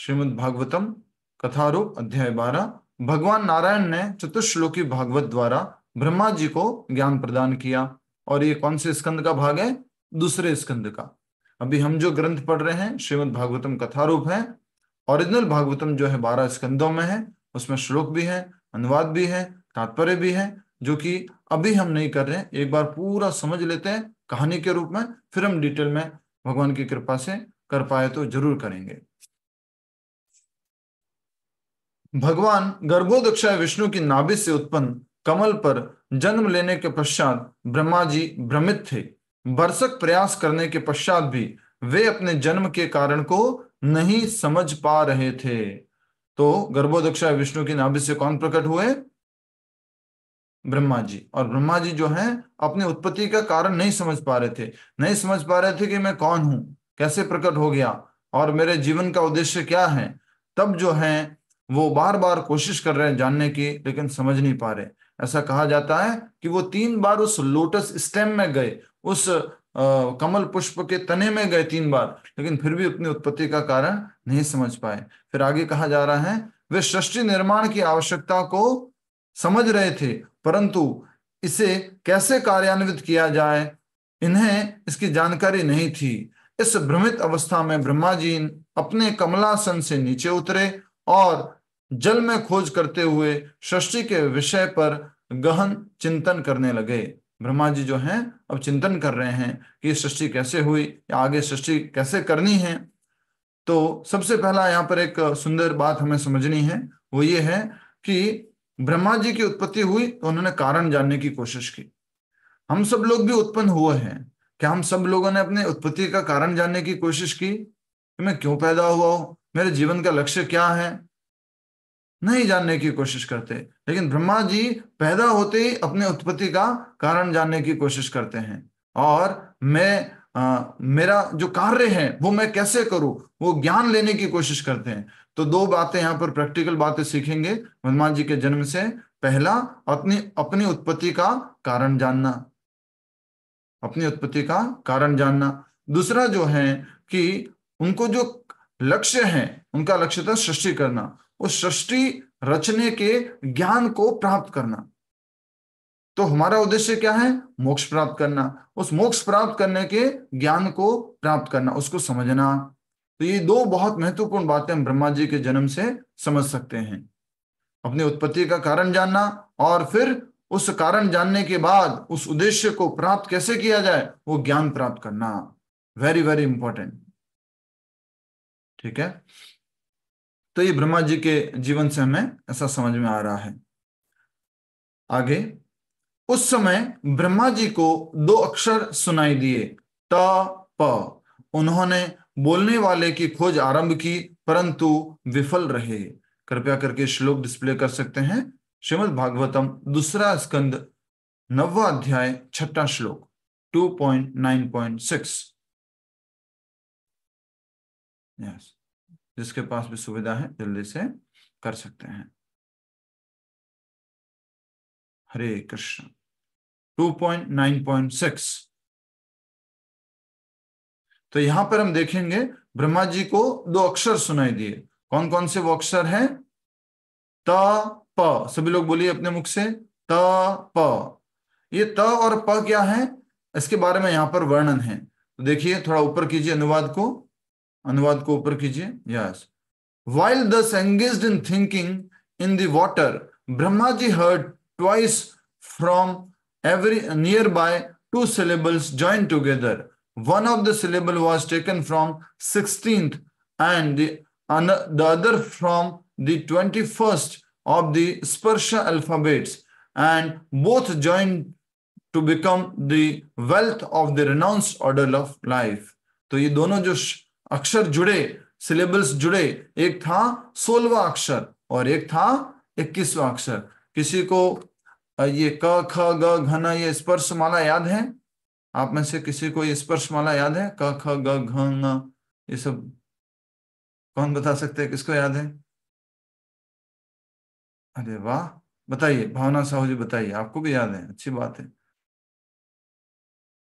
श्रीमद् भागवतम कथारूप अध्याय 12। भगवान नारायण ने चतुश्लोकी भागवत द्वारा ब्रह्मा जी को ज्ञान प्रदान किया। और ये कौन से स्कंद का भाग है? दूसरे स्कंद का। अभी हम जो ग्रंथ पढ़ रहे हैं श्रीमद् भागवतम कथारूप है। ओरिजिनल भागवतम जो है 12 स्कंदों में है। उसमें श्लोक भी है, अनुवाद भी है, तात्पर्य भी है, जो कि अभी हम नहीं कर रहे हैं। एक बार पूरा समझ लेते हैं कहानी के रूप में, फिर हम डिटेल में भगवान की कृपा से कर पाए तो जरूर करेंगे। भगवान गर्भोदक्षाय विष्णु की नाभि से उत्पन्न कमल पर जन्म लेने के पश्चात ब्रह्मा जी भ्रमित थे। बरसक प्रयास करने के पश्चात भी वे अपने जन्म के कारण को नहीं समझ पा रहे थे। तो गर्भोदक्षाय विष्णु की नाभि से कौन प्रकट हुए? ब्रह्मा जी। और ब्रह्मा जी जो हैं अपनी उत्पत्ति का कारण नहीं समझ पा रहे थे। नहीं समझ पा रहे थे कि मैं कौन हूं, कैसे प्रकट हो गया और मेरे जीवन का उद्देश्य क्या है। तब जो है वो बार बार कोशिश कर रहे हैं जानने की, लेकिन समझ नहीं पा रहे। ऐसा कहा जाता है कि वो 3 बार उस लोटस स्टेम में गए, उस कमल पुष्प के तने में गए 3 बार, लेकिन फिर भी अपनी उत्पत्ति का कारण नहीं समझ पाए। फिर आगे कहा जा रहा है वे सृष्टि निर्माण की आवश्यकता को समझ रहे थे, परंतु इसे कैसे कार्यान्वित किया जाए इन्हें इसकी जानकारी नहीं थी। इस भ्रमित अवस्था में ब्रह्मा जी अपने कमलासन से नीचे उतरे और जल में खोज करते हुए सृष्टि के विषय पर गहन चिंतन करने लगे। ब्रह्मा जी जो हैं अब चिंतन कर रहे हैं कि ये सृष्टि कैसे हुई या आगे सृष्टि कैसे करनी है। तो सबसे पहला यहाँ पर एक सुंदर बात हमें समझनी है, वो ये है कि ब्रह्मा जी की उत्पत्ति हुई तो उन्होंने कारण जानने की कोशिश की। हम सब लोग भी उत्पन्न हुए हैं। क्या हम सब लोगों ने अपने उत्पत्ति का कारण जानने की कोशिश की कि मैं क्यों पैदा हुआ हूं, मेरे जीवन का लक्ष्य क्या है? नहीं जानने की कोशिश करते। लेकिन ब्रह्मा जी पैदा होते ही अपने उत्पत्ति का कारण जानने की कोशिश करते हैं। और मेरा जो कार्य है वो मैं कैसे करूं, वो ज्ञान लेने की कोशिश करते हैं। तो 2 बातें यहाँ पर प्रैक्टिकल बातें सीखेंगे हनुमान जी के जन्म से। पहला, अपनी अपनी उत्पत्ति का कारण जानना, अपनी उत्पत्ति का कारण जानना। दूसरा जो है कि उनको जो लक्ष्य है, उनका लक्ष्य था सृष्टि करना, उस सृष्टि रचने के ज्ञान को प्राप्त करना। तो हमारा उद्देश्य क्या है? मोक्ष प्राप्त करना। उस मोक्ष प्राप्त करने के ज्ञान को प्राप्त करना, उसको समझना। तो ये 2 बहुत महत्वपूर्ण बातें हम ब्रह्मा जी के जन्म से समझ सकते हैं। अपनी उत्पत्ति का कारण जानना, और फिर उस कारण जानने के बाद उस उद्देश्य को प्राप्त कैसे किया जाए, वो ज्ञान प्राप्त करना। Very very important. ठीक है। तो ये ब्रह्मा जी के जीवन से हमें ऐसा समझ में आ रहा है। आगे, उस समय ब्रह्मा जी को 2 अक्षर सुनाई दिए, त प। उन्होंने बोलने वाले की खोज आरंभ की, परंतु विफल रहे। कृपया करके श्लोक डिस्प्ले कर सकते हैं। श्रीमद् भागवतम दूसरा स्कंद 9वां अध्याय 6वां श्लोक 2.9.6। यस, जिसके पास भी सुविधा है जल्दी से कर सकते हैं। हरे कृष्ण। 2.9.6। तो यहां पर हम देखेंगे ब्रह्मा जी को 2 अक्षर सुनाई दिए। कौन कौन से वो अक्षर हैं? त प। सभी लोग बोलिए अपने मुख से, त प। ये त और प क्या है, इसके बारे में यहां पर वर्णन है। तो देखिए, थोड़ा ऊपर कीजिए अनुवाद को, अनुवाद को ऊपर कीजिए। Yes. While thus engaged in thinking in the water, Brahmaji heard twice from every nearby 2 syllables joined together. One of the syllable was taken from 16th and the other from the 21st of the Sparsha alphabets, and both joined to become the wealth of the renounced order of life. तो ये दोनों जो अक्षर जुड़े, syllables जुड़े, एक था 16वां अक्षर और एक था 21वां अक्षर। किसी को ये क ख ग घ न ये स्पर्श माला याद है? आप में से किसी को ये स्पर्श माला याद है? क ख ग घ ङ ये सब कौन बता सकते हैं, किसको याद है? अरे वाह, बताइए। भावना साहू जी बताइए, आपको भी याद है, अच्छी बात है।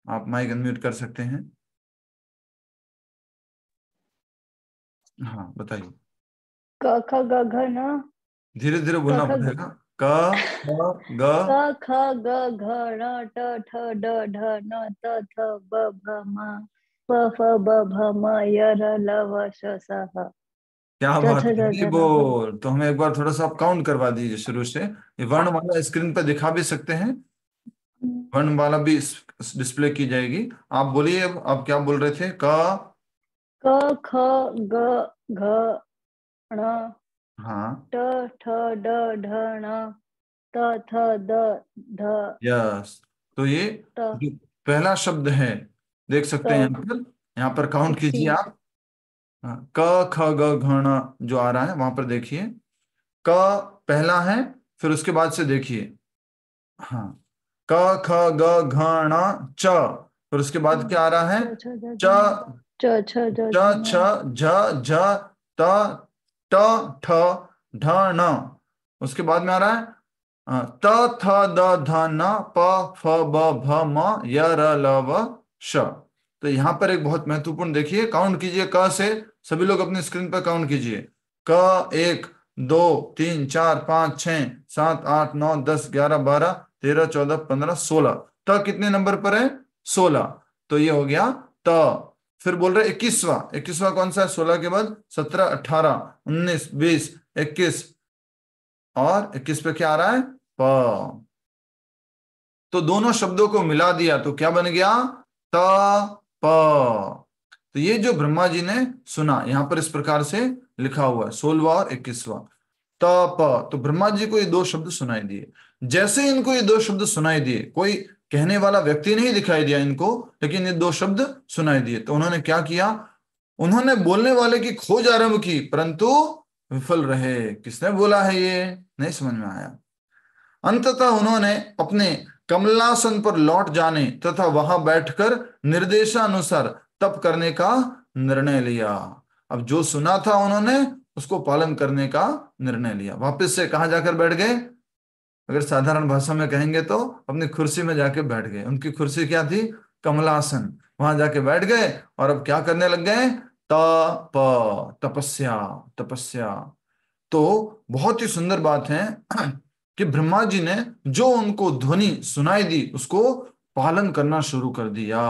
आप माइक अनम्यूट कर सकते हैं। हाँ बताइए। क ख ग घ न, धीरे धीरे क बोलना ख पड़ेगा। क ख ग। क ख ग घ ण ट ठ ड ढ न त थ ब भ म प फ ब भ म य र ल व श स ह क्या च बात छ है, ज वेरी झ न ह। गुड। तो हमें एक बार थोड़ा सा आप काउंट करवा दीजिए शुरू से। ये वर्णमाला स्क्रीन पे दिखा भी सकते हैं, वर्णमाला भी डिस्प्ले की जाएगी। आप बोलिए, अब आप क्या बोल रहे थे? क। क ख ग घ ण हाँ। ट ठ ड ढ ण त थ द ध यस। तो ये त जो पहला शब्द है, देख त सकते हैं यहाँ पर, यहाँ पर काउंट कीजिए 16। आप। हाँ, क ख ग घ ण जो आ रहा है वहां पर देखिए, क पहला है, फिर उसके बाद से देखिए, हाँ, क ख ग घ ण च, फिर उसके बाद क्या आ रहा है? च छ ज च झ न च छ ज च झ न छ झ झ त ट ठ ढ ण। उसके बाद में आ रहा है त थ द ध न प फ ब भ म य र ल व श। तो यहाँ पर एक बहुत महत्वपूर्ण, देखिए काउंट कीजिए क से, सभी लोग अपनी स्क्रीन पर काउंट कीजिए। क 1 2 3 4 5 6 7 8 9 10 11 12 13 14 15 16। त कितने नंबर पर है? 16। तो ये हो गया त। फिर बोल रहे 21वां, 21वां कौन सा है? 16 के बाद 17 18 19 20 21, और 21 पे क्या आ रहा है? प। तो दोनों शब्दों को मिला दिया तो क्या बन गया? त प। तो ये जो ब्रह्मा जी ने सुना, यहां पर इस प्रकार से लिखा हुआ है, 16वां और 21वां। त प। तो ब्रह्मा जी को ये दो शब्द सुनाई दिए। जैसे ही इनको ये दो शब्द सुनाई दिए, कोई कहने वाला व्यक्ति नहीं दिखाई दिया इनको, लेकिन ये दो शब्द सुनाई दिए, तो उन्होंने क्या किया? उन्होंने बोलने वाले की खोज आरंभ की, परंतु विफल रहे। किसने बोला है ये? नहीं समझ में आया। अंततः उन्होंने अपने कमलासन पर लौट जाने तथा वहां बैठकर निर्देशानुसार तप करने का निर्णय लिया। अब जो सुना था उन्होंने उसको पालन करने का निर्णय लिया। वापस से कहाँ जाकर बैठ गए? अगर साधारण भाषा में कहेंगे तो अपनी कुर्सी में जाके बैठ गए। उनकी कुर्सी क्या थी? कमलासन। वहां जाके बैठ गए और अब क्या करने लग गए? तप, तपस्या, तपस्या। तो बहुत ही सुंदर बात है कि ब्रह्मा जी ने जो उनको ध्वनि सुनाई दी उसको पालन करना शुरू कर दिया।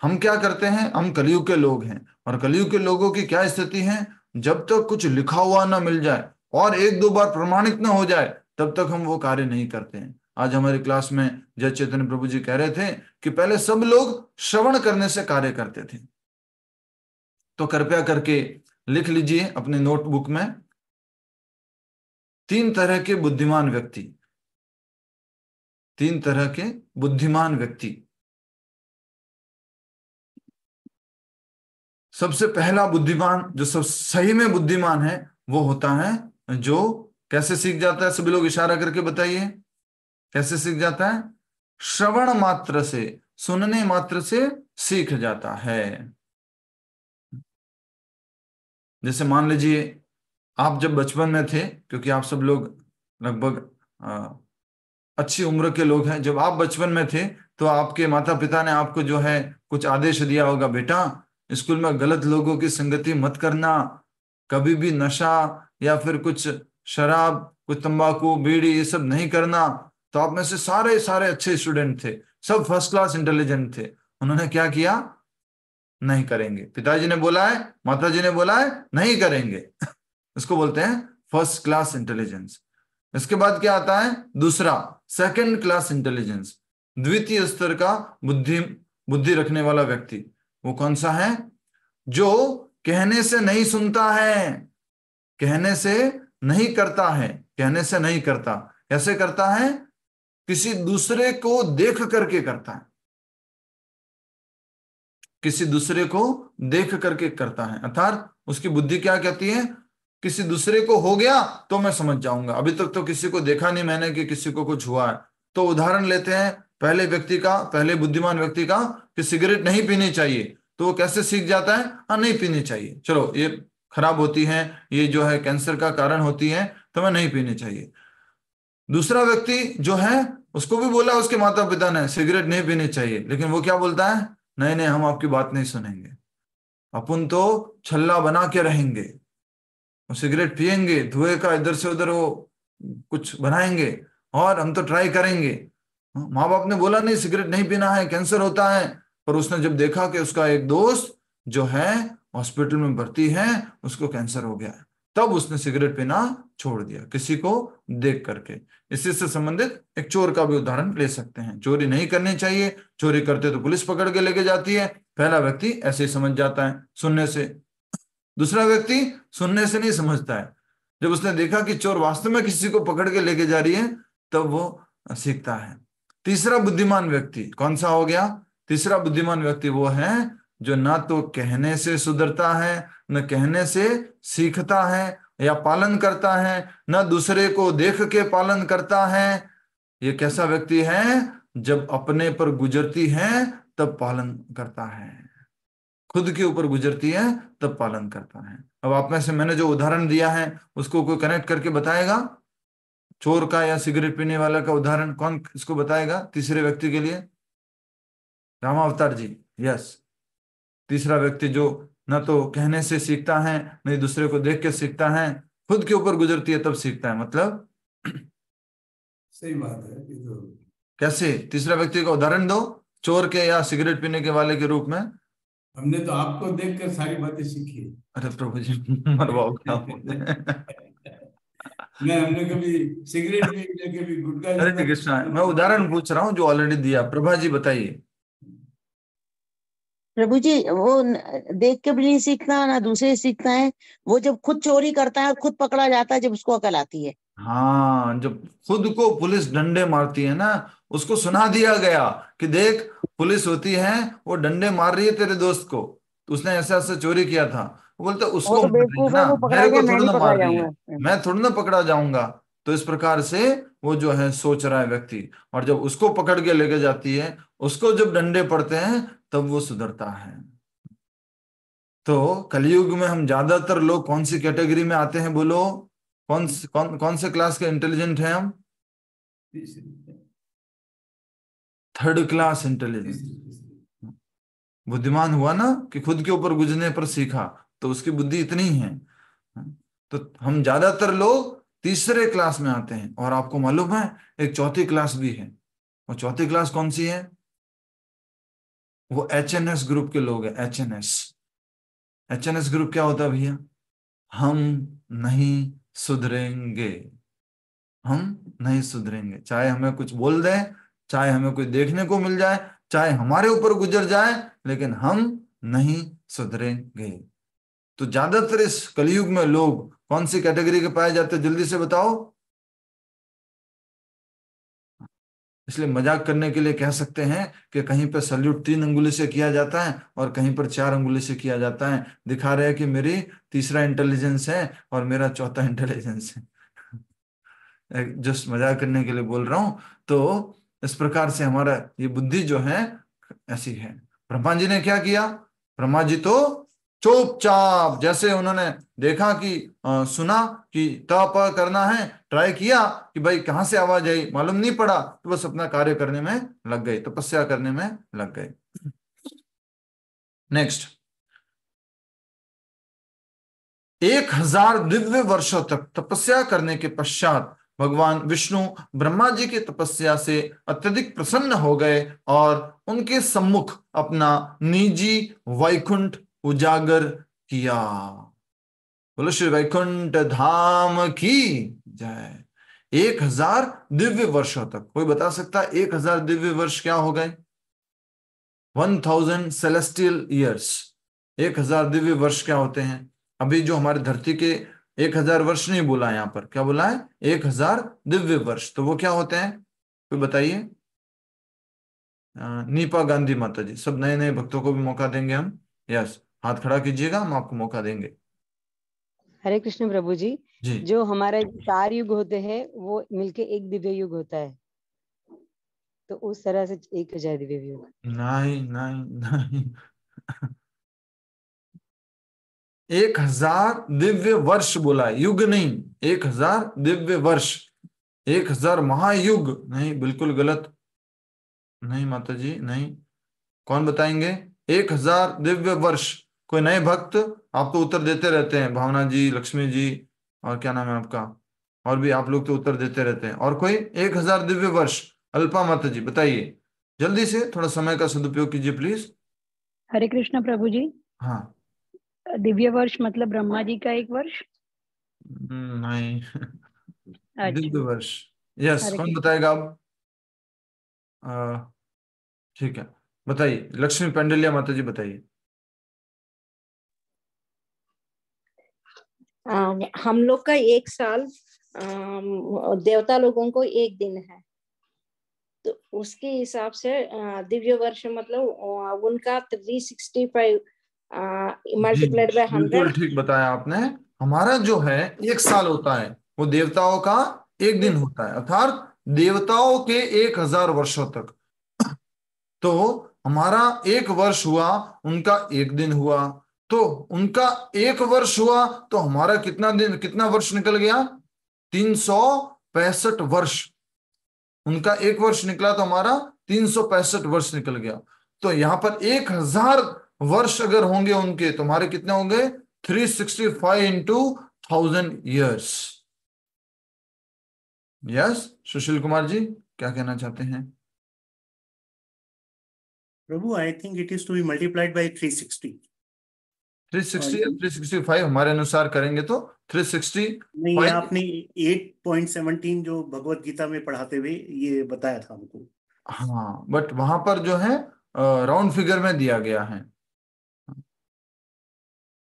हम क्या करते हैं? हम कलयुग के लोग हैं, और कलयुग के लोगों की क्या स्थिति है? जब तक कुछ लिखा हुआ ना मिल जाए और एक दो बार प्रमाणित ना हो जाए, तब तक हम वो कार्य नहीं करते हैं। आज हमारी क्लास में जय चैतन्य प्रभु जी कह रहे थे कि पहले सब लोग श्रवण करने से कार्य करते थे। तो कृपया करके लिख लीजिए अपने नोटबुक में, तीन तरह के बुद्धिमान व्यक्ति, तीन तरह के बुद्धिमान व्यक्ति। सबसे पहला बुद्धिमान, जो सब सही में बुद्धिमान है, वो होता है जो कैसे सीख जाता है? सभी लोग इशारा करके बताइए, कैसे सीख जाता है? श्रवण मात्र से, सुनने मात्र से सीख जाता है। जैसे मान लीजिए आप जब बचपन में थे, क्योंकि आप सब लोग लगभग अच्छी उम्र के लोग हैं, जब आप बचपन में थे तो आपके माता पिता ने आपको जो है कुछ आदेश दिया होगा, बेटा स्कूल में गलत लोगों की संगति मत करना, कभी भी नशा या फिर कुछ शराब, कुछ तंबाकू बीड़ी ये सब नहीं करना। तो आप में से सारे सारे अच्छे स्टूडेंट थे, सब फर्स्ट क्लास इंटेलिजेंट थे। उन्होंने क्या किया? नहीं करेंगे। पिताजी ने बोला है, माताजी ने बोला है, नहीं करेंगे। इसको बोलते हैं फर्स्ट क्लास इंटेलिजेंस। इसके बाद क्या आता है? दूसरा, सेकंड क्लास इंटेलिजेंस, द्वितीय स्तर का बुद्धि बुद्धि रखने वाला व्यक्ति। वो कौन सा है? जो कहने से नहीं सुनता है, कहने से नहीं करता है, कहने से नहीं करता। कैसे करता है? किसी दूसरे को देख करके करता है, किसी दूसरे को देख करके करता है। अर्थात उसकी बुद्धि क्या कहती है? किसी दूसरे को हो गया तो मैं समझ जाऊंगा, अभी तक तो किसी को देखा नहीं मैंने कि किसी को कुछ हुआ है। तो उदाहरण लेते हैं पहले व्यक्ति का, पहले बुद्धिमान व्यक्ति का, कि सिगरेट नहीं पीनी चाहिए। तो वो कैसे सीख जाता है? हाँ, नहीं पीनी चाहिए, चलो ये खराब होती है, ये जो है कैंसर का कारण होती है, तो मैं नहीं पीनी चाहिए। दूसरा व्यक्ति जो है, उसको भी बोला उसके माता पिता ने सिगरेट नहीं पीनी चाहिए, लेकिन वो क्या बोलता है? नहीं नहीं, हम आपकी बात नहीं सुनेंगे, अपन तो छल्ला बना के रहेंगे। वो सिगरेट पियेंगे, धुएं का इधर से उधर वो कुछ बनाएंगे और हम तो ट्राई करेंगे। माँ बाप ने बोला नहीं सिगरेट नहीं पीना है, कैंसर होता है, पर उसने जब देखा कि उसका एक दोस्त जो है हॉस्पिटल में भर्ती है, उसको कैंसर हो गया है, तब उसने सिगरेट पीना छोड़ दिया, किसी को देख करके। इसी से संबंधित एक चोर का भी उदाहरण ले सकते हैं। चोरी नहीं करनी चाहिए, चोरी करते तो पुलिस पकड़ के लेके जाती है। पहला व्यक्ति ऐसे ही समझ जाता है सुनने से, दूसरा व्यक्ति सुनने से नहीं समझता है। जब उसने देखा कि चोर वास्तव में किसी को पकड़ के लेके जा रही है, तब वो सीखता है। तीसरा बुद्धिमान व्यक्ति कौन सा हो गया? तीसरा बुद्धिमान व्यक्ति वो है जो ना तो कहने से सुधरता है, न कहने से सीखता है या पालन करता है, न दूसरे को देख के पालन करता है। ये कैसा व्यक्ति है? जब अपने पर गुजरती है तब पालन करता है, खुद के ऊपर गुजरती है तब पालन करता है। अब आप में से मैंने जो उदाहरण दिया है उसको कोई कनेक्ट करके बताएगा? चोर का या सिगरेट पीने वाला का उदाहरण कौन इसको बताएगा तीसरे व्यक्ति के लिए? रामावतार जी, यस। तीसरा व्यक्ति जो न तो कहने से सीखता है, नहीं दूसरे को देख के सीखता है, खुद के ऊपर गुजरती है तब सीखता है। मतलब सही बात है ये तो। कैसे? तीसरा व्यक्ति का उदाहरण दो, चोर के या सिगरेट पीने के वाले के रूप में। हमने तो आपको देखकर सारी बातें सीखी। अरे प्रभु जी मरवाओ क्या बोलते नहीं, हमने कभी सिगरेट भी नहीं, कभी गुटखा अरे जी कृष्णा, मैं उदाहरण पूछ रहा हूँ जो ऑलरेडी दिया। प्रभा जी बताइए। प्रभु जी वो देख के भी नहीं सीखता ना दूसरे से सीखता है, वो जब खुद चोरी करता है और खुद पकड़ा जाता है जब उसको अकल आती है। हाँ, जब खुद को पुलिस डंडे मारती है ना, उसको सुना दिया गया कि देख पुलिस होती है, वो डंडे मार रही है तेरे दोस्त को, तो उसने ऐसा ऐसा चोरी किया था। वो बोलता वो उसको तो मार रही है बेवकूफ है, ना, वो पकड़ा मेरे गया, को मैं थोड़ी नहीं ना पकड़ा मार रही है, जाऊंगा। मैं थोड़ी ना पकड़ा जाऊंगा। तो इस प्रकार से वो जो है सोच रहा है व्यक्ति, और जब उसको पकड़ के लेके जाती है, उसको जब डंडे पड़ते हैं, तब वो सुधरता है। तो कलयुग में हम ज्यादातर लोग कौन सी कैटेगरी में आते हैं बोलो? कौन से क्लास के इंटेलिजेंट हैं हम? Third class intelligence. बुद्धिमान हुआ ना कि खुद के ऊपर गुजरने पर सीखा, तो उसकी बुद्धि इतनी है। तो हम ज्यादातर लोग तीसरे क्लास में आते हैं। और आपको मालूम है एक चौथी क्लास भी है। और चौथी क्लास कौन सी है? वो एचएनएस ग्रुप के लोग हैं। एचएनएस, एचएनएस ग्रुप क्या होता है भैया? हम नहीं सुधरेंगे, हम नहीं सुधरेंगे, चाहे हमें कुछ बोल दें, चाहे हमें कोई देखने को मिल जाए, चाहे हमारे ऊपर गुजर जाए, लेकिन हम नहीं सुधरेंगे। तो ज्यादातर इस कलयुग में लोग कौन सी कैटेगरी के पाए जाते हैं, जल्दी से बताओ। इसलिए मजाक करने के लिए कह सकते हैं कि कहीं पर सल्यूट 3 अंगुली से किया जाता है और कहीं पर 4 अंगुली से किया जाता है, दिखा रहे हैं कि मेरी तीसरा इंटेलिजेंस है और मेरा चौथा इंटेलिजेंस है। जस्ट मजाक करने के लिए बोल रहा हूं। तो इस प्रकार से हमारा ये बुद्धि जो है ऐसी है। ब्रह्मा जी ने क्या किया? ब्रह्मा जी तो चुपचाप, जैसे उन्होंने देखा कि सुना कि तप करना है, ट्राई किया कि भाई कहां से आवाज आई, मालूम नहीं पड़ा, तो बस अपना कार्य करने में लग गए, तपस्या करने में लग गए। नेक्स्ट, 1000 दिव्य वर्षों तक तपस्या करने के पश्चात भगवान विष्णु ब्रह्मा जी की तपस्या से अत्यधिक प्रसन्न हो गए और उनके सम्मुख अपना निजी वैकुंठ उजागर किया। बोलो श्री वैकुंठ धाम की जय। 1000 दिव्य वर्षों तक, कोई बता सकता है 1000 दिव्य वर्ष क्या हो गए? 1000 सेलेस्टियल ईयर्स। 1000 दिव्य वर्ष क्या होते हैं? अभी जो हमारी धरती के 1000 वर्ष नहीं बोला है, यहाँ पर क्या बोला है? 1000 दिव्य वर्ष। तो वो क्या होते हैं, कोई बताइए? नीपा गांधी माता जी, सब नए नए भक्तों को भी मौका देंगे हम। यस, हाथ खड़ा कीजिएगा, हम आपको मौका देंगे। हरे कृष्ण प्रभु जी। जी, जो हमारे 4 युग होते हैं वो मिलके एक दिव्य युग होता है, तो उस तरह से 1000 दिव्य युग। नहीं नहीं नहीं 1000 दिव्य वर्ष बोला, युग नहीं, 1000 दिव्य वर्ष। 1000 महायुग नहीं, बिल्कुल गलत। नहीं माता जी नहीं, कौन बताएंगे? 1000 दिव्य वर्ष, कोई नए भक्त आप तो उत्तर देते रहते हैं, भावना जी, लक्ष्मी जी, और क्या नाम है आपका, और भी आप लोग तो उत्तर देते रहते हैं। और कोई 1000 दिव्य वर्ष, अल्पा माता जी बताइए जल्दी से, थोड़ा समय का सदुपयोग कीजिए प्लीज। हरे कृष्ण प्रभु जी। हाँ। दिव्य वर्ष मतलब ब्रह्मा जी का एक वर्ष। नहीं, दिव्य अच्छा। वर्ष। यस, हरे कौन कृष्ण। बताएगा अब? ठीक है, बताइए, लक्ष्मी पेंडलिया माता जी बताइए। हम लोग का एक साल, देवता लोगों को एक दिन है, तो उसके हिसाब से दिव्य वर्ष मतलब उनका 365 जी, मल्टीप्लाइड बाय बिल्कुल 100। ठीक बताया आपने। हमारा जो है एक साल होता है, वो देवताओं का एक दिन होता है, अर्थात देवताओं के 1000 वर्षों तक। तो हमारा एक वर्ष हुआ, उनका एक दिन हुआ, तो उनका एक वर्ष हुआ तो हमारा कितना दिन, कितना वर्ष निकल गया? 365 वर्ष। उनका एक वर्ष निकला तो हमारा 365 वर्ष निकल गया। तो यहां पर 1000 वर्ष अगर होंगे उनके, तो हमारे कितने होंगे? 365 into 1000 years. Yes, Sushil Kumar ji क्या कहना चाहते हैं? प्रभु, I think it is to be multiplied by 360। 360 या 365 हमारे अनुसार करेंगे तो 365। नहीं, आपने 8.17 जो भगवत गीता में पढ़ाते हुए ये बताया था हमको। हाँ, बट वहां पर जो है राउंड फिगर में दिया गया है,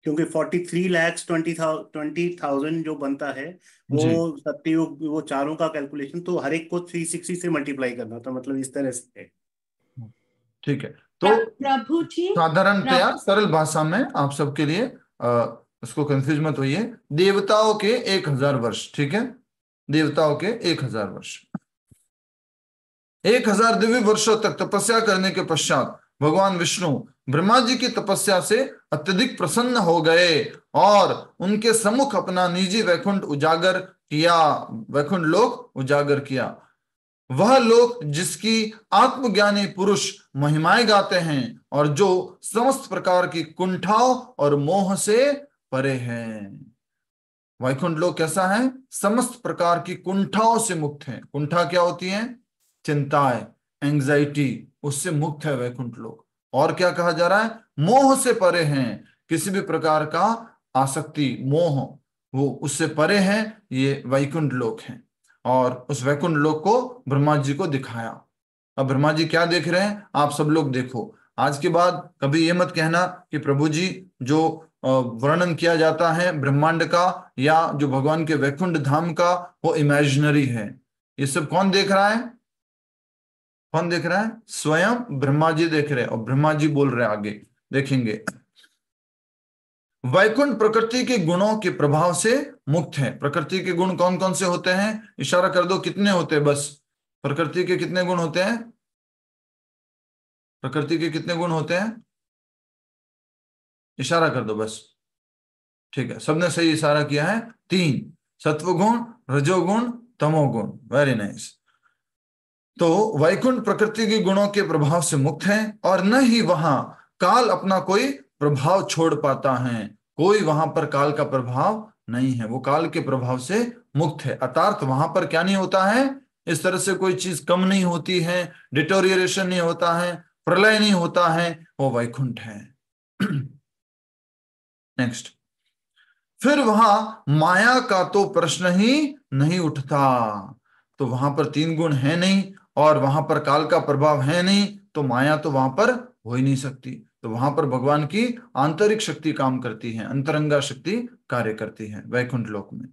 क्योंकि 43,20,000 जो बनता है वो जी। सत्ययुग, वो चारों का कैलकुलेशन तो हर एक को 360 से मल्टीप्लाई करना था, मतलब इस तरह से है। ठीक है, तो प्रभु जी, साधारणतया सरल भाषा में आप सबके लिए उसको कंफ्यूज मत होइए, देवताओं के 1000 वर्ष, ठीक है, देवताओं के 1000 वर्ष। 1000 दिव्य वर्षों तक तपस्या करने के पश्चात भगवान विष्णु ब्रह्मा जी की तपस्या से अत्यधिक प्रसन्न हो गए और उनके सम्मुख अपना निजी वैकुंठ उजागर किया, वैकुंठ लोक उजागर किया। वह लोक जिसकी आत्मज्ञानी पुरुष महिमाएं गाते हैं और जो समस्त प्रकार की कुंठाओं और मोह से परे हैं। वैकुंठ लोक कैसा है? समस्त प्रकार की कुंठाओं से मुक्त है। कुंठा क्या होती है? चिंताएं, एंजाइटी, उससे मुक्त है वैकुंठ लोक। और क्या कहा जा रहा है? मोह से परे हैं, किसी भी प्रकार का आसक्ति, मोह, वो उससे परे हैं, ये वैकुंठ लोक है। और उस वैकुंठ लोक को ब्रह्मा जी को दिखाया। अब ब्रह्मा जी क्या देख रहे हैं? आप सब लोग देखो, आज के बाद कभी ये मत कहना कि प्रभु जी जो वर्णन किया जाता है ब्रह्मांड का या जो भगवान के वैकुंठ धाम का, वो इमेजिनरी है। ये सब कौन देख रहा है? कौन देख रहा है? स्वयं ब्रह्मा जी देख रहे हैं। और ब्रह्मा जी बोल रहे हैं, आगे देखेंगे, वैकुंठ प्रकृति के गुणों के प्रभाव से मुक्त है। प्रकृति के गुण कौन कौन से होते हैं? इशारा कर दो, कितने होते हैं? बस प्रकृति के कितने गुण होते हैं? प्रकृति के कितने गुण होते हैं? इशारा कर दो बस। ठीक है, सबने सही इशारा किया है, 3, सत्वगुण, रजोगुण, तमोगुण। Very nice. तो वैकुंठ प्रकृति के गुणों के प्रभाव से मुक्त है और न ही वहां काल अपना कोई प्रभाव छोड़ पाता है। कोई वहां पर काल का प्रभाव नहीं है, वो काल के प्रभाव से मुक्त है। अर्थात वहां पर क्या नहीं होता है? इस तरह से कोई चीज कम नहीं होती है, डिटोरिएशन नहीं होता है, प्रलय नहीं होता है, वो वैकुंठ है। नेक्स्ट, फिर वहां माया का तो प्रश्न ही नहीं उठता। तो वहां पर 3 गुण है नहीं और वहां पर काल का प्रभाव है नहीं, तो माया तो वहां पर हो ही नहीं सकती। तो वहां पर भगवान की आंतरिक शक्ति काम करती है, अंतरंगा शक्ति कार्य करती है वैकुंठ लोक में।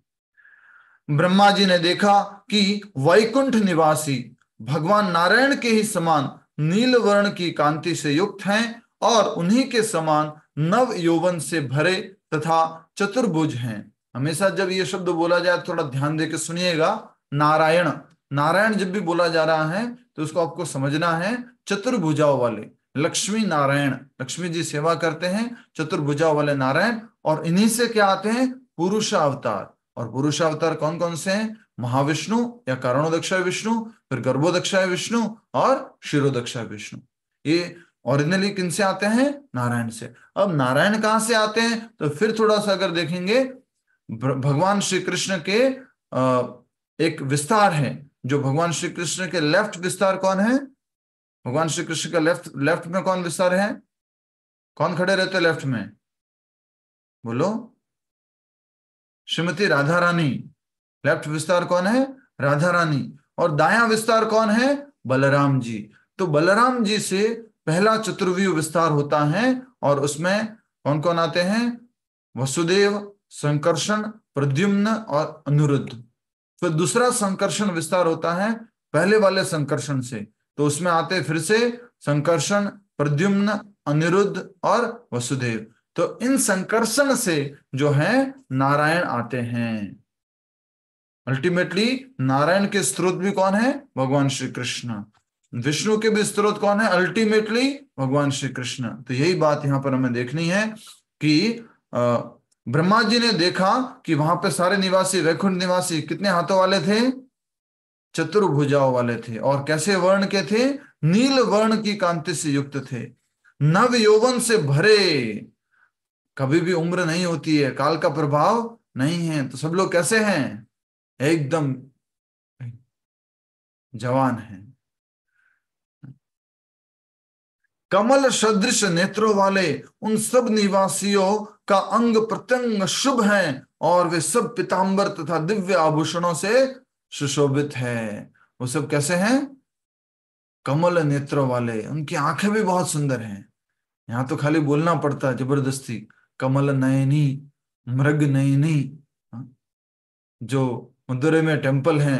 ब्रह्मा जी ने देखा कि वैकुंठ निवासी भगवान नारायण के ही समान नील वर्ण की कांति से युक्त हैं और उन्हीं के समान नव यौवन से भरे तथा चतुर्भुज हैं। हमेशा जब ये शब्द बोला जाए थोड़ा ध्यान देकर सुनिएगा। नारायण, नारायण जब भी बोला जा रहा है तो उसको आपको समझना है चतुर्भुजाओं वाले। लक्ष्मी नारायण, लक्ष्मी जी सेवा करते हैं, चतुर्भुजाओं वाले नारायण। और इन्हीं से क्या आते हैं? पुरुषावतार। और पुरुषावतार कौन कौन से हैं? महाविष्णु या कारणोदक्षाय विष्णु, फिर गर्भोदक्षाय विष्णु और क्षीरोदक्षाय विष्णु। ये ओरिजिनली किनसे आते हैं? नारायण से। अब नारायण कहाँ से आते हैं? तो फिर थोड़ा सा अगर देखेंगे, भगवान श्री कृष्ण के एक विस्तार है, जो भगवान श्री कृष्ण के लेफ्ट विस्तार कौन है? भगवान श्री कृष्ण का लेफ्ट में कौन विस्तार है? कौन खड़े रहते लेफ्ट में? बोलो। श्रीमती राधा रानी। लेफ्ट विस्तार कौन है? राधा रानी। और दायां विस्तार कौन है? बलराम जी। तो बलराम जी से पहला चतुर्व्यूह विस्तार होता है, और उसमें कौन कौन आते हैं? वसुदेव, संकर्षण, प्रद्युम्न और अनिरुद्ध। फिर दूसरा संकर्षण विस्तार होता है पहले वाले संकर्षण से, तो उसमें आते फिर से संकर्षण, प्रद्युम्न, अनिरुद्ध और वसुदेव। तो इन संकर्षण से जो है नारायण आते हैं। अल्टीमेटली नारायण के स्रोत भी कौन है? भगवान श्री कृष्ण। विष्णु के भी स्रोत कौन है? अल्टीमेटली भगवान श्री कृष्ण। तो यही बात यहां पर हमें देखनी है कि ब्रह्मा जी ने देखा कि वहां पे सारे निवासी, वैकुंठ निवासी कितने हाथों वाले थे? चतुर्भुजाओं वाले थे। और कैसे वर्ण के थे? नील वर्ण की कांति से युक्त थे, नव यौवन से भरे। कभी भी उम्र नहीं होती है, काल का प्रभाव नहीं है। तो सब लोग कैसे हैं? एकदम जवान हैं। कमल सदृश नेत्रों वाले उन सब निवासियों का अंग प्रत्यंग शुभ है, और वे सब पीतांबर तथा दिव्य आभूषणों से सुशोभित है। वो सब कैसे हैं? कमल नेत्रों वाले। उनकी आंखें भी बहुत सुंदर हैं। यहाँ तो खाली बोलना पड़ता है जबरदस्ती, कमल नयनी, मृग नयनी। जो मदुरई में टेम्पल है,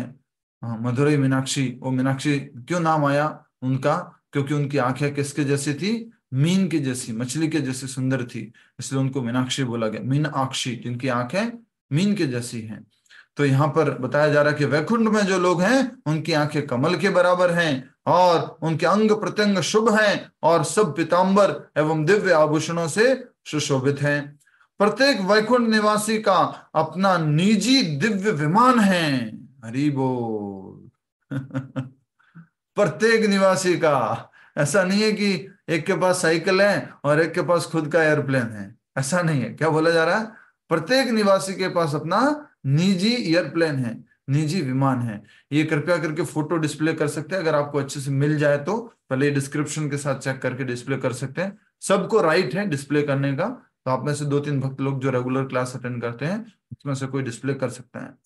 मदुरई मीनाक्षी, वो मीनाक्षी क्यों नाम आया उनका? क्योंकि उनकी आंखें किसके जैसी थी? मीन की जैसी, मछली के जैसी सुंदर थी, इसलिए उनको मीनाक्षी बोला गया। मीनाक्षी, जिनकी आंखें मीन के जैसी हैं। तो यहाँ पर बताया जा रहा है कि वैकुंठ में जो लोग हैं उनकी आंखें कमल के बराबर हैं, और उनके अंग प्रत्यंग शुभ हैं, और सब पीतांबर एवं दिव्य आभूषणों से सुशोभित हैं। प्रत्येक वैकुंठ निवासी का अपना निजी दिव्य विमान है। हरि बोल। प्रत्येक निवासी का। ऐसा नहीं है कि एक के पास साइकिल है और एक के पास खुद का एयरप्लेन है, ऐसा नहीं है। क्या बोला जा रहा है? प्रत्येक निवासी के पास अपना निजी एयरप्लेन है, निजी विमान है। ये कृपया करके फोटो डिस्प्ले कर सकते हैं, अगर आपको अच्छे से मिल जाए तो पहले डिस्क्रिप्शन के साथ चेक करके डिस्प्ले कर सकते हैं। सबको राइट है डिस्प्ले करने का, तो आप में से 2-3 भक्त लोग जो रेगुलर क्लास अटेंड करते हैं उसमें से कोई डिस्प्ले कर सकते हैं।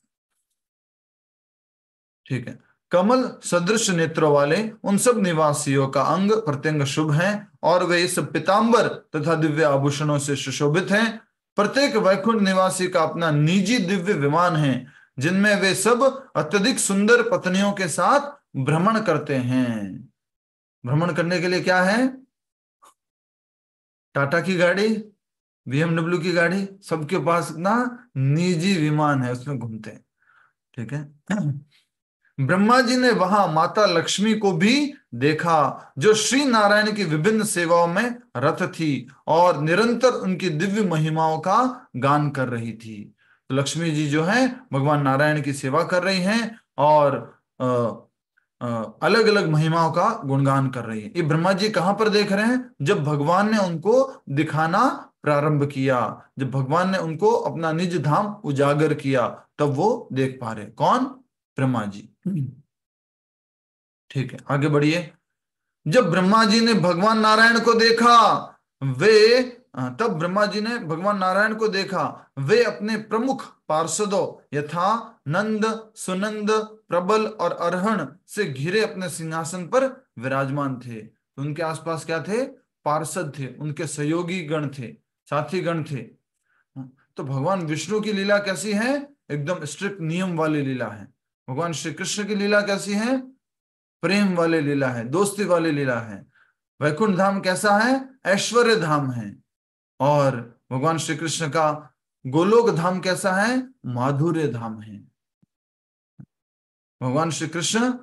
ठीक है। कमल सदृश नेत्रों वाले उन सब निवासियों का अंग प्रत्यंग शुभ है, और वे इस पीतांबर तथा दिव्य आभूषणों से सुशोभित हैं। प्रत्येक वैकुंठ निवासी का अपना निजी दिव्य विमान है, जिनमें वे सब अत्यधिक सुंदर पत्नियों के साथ भ्रमण करते हैं। भ्रमण करने के लिए क्या है? टाटा की गाड़ी, BMW की गाड़ी, सबके पास अपना निजी विमान है, उसमें घूमते हैं। ठीक है। ब्रह्मा जी ने वहां माता लक्ष्मी को भी देखा, जो श्री नारायण की विभिन्न सेवाओं में रत थी और निरंतर उनकी दिव्य महिमाओं का गान कर रही थी। तो लक्ष्मी जी जो है भगवान नारायण की सेवा कर रही हैं, और अलग अलग महिमाओं का गुणगान कर रही है। ये ब्रह्मा जी कहां पर देख रहे हैं? जब भगवान ने उनको दिखाना प्रारंभ किया, जब भगवान ने उनको अपना निज धाम उजागर किया, तब वो देख पा रहे। कौन? ब्रह्मा जी। ठीक है, आगे बढ़िए। जब ब्रह्मा जी ने भगवान नारायण को देखा, तब ब्रह्मा जी ने भगवान नारायण को देखा, वे अपने प्रमुख पार्षदों यथा नंद, सुनंद, प्रबल और अरहण से घिरे अपने सिंहासन पर विराजमान थे। तो उनके आसपास क्या थे? पार्षद थे, उनके सहयोगी गण थे, साथी गण थे। तो भगवान विष्णु की लीला कैसी है? एकदम स्ट्रिक्ट नियम वाली लीला है। भगवान श्री कृष्ण की लीला कैसी है? प्रेम वाली लीला है, दोस्ती वाली लीला है। वैकुंठ धाम कैसा है? ऐश्वर्य धाम है। और भगवान श्री कृष्ण का गोलोक धाम कैसा है? माधुर्य धाम है। भगवान श्री कृष्ण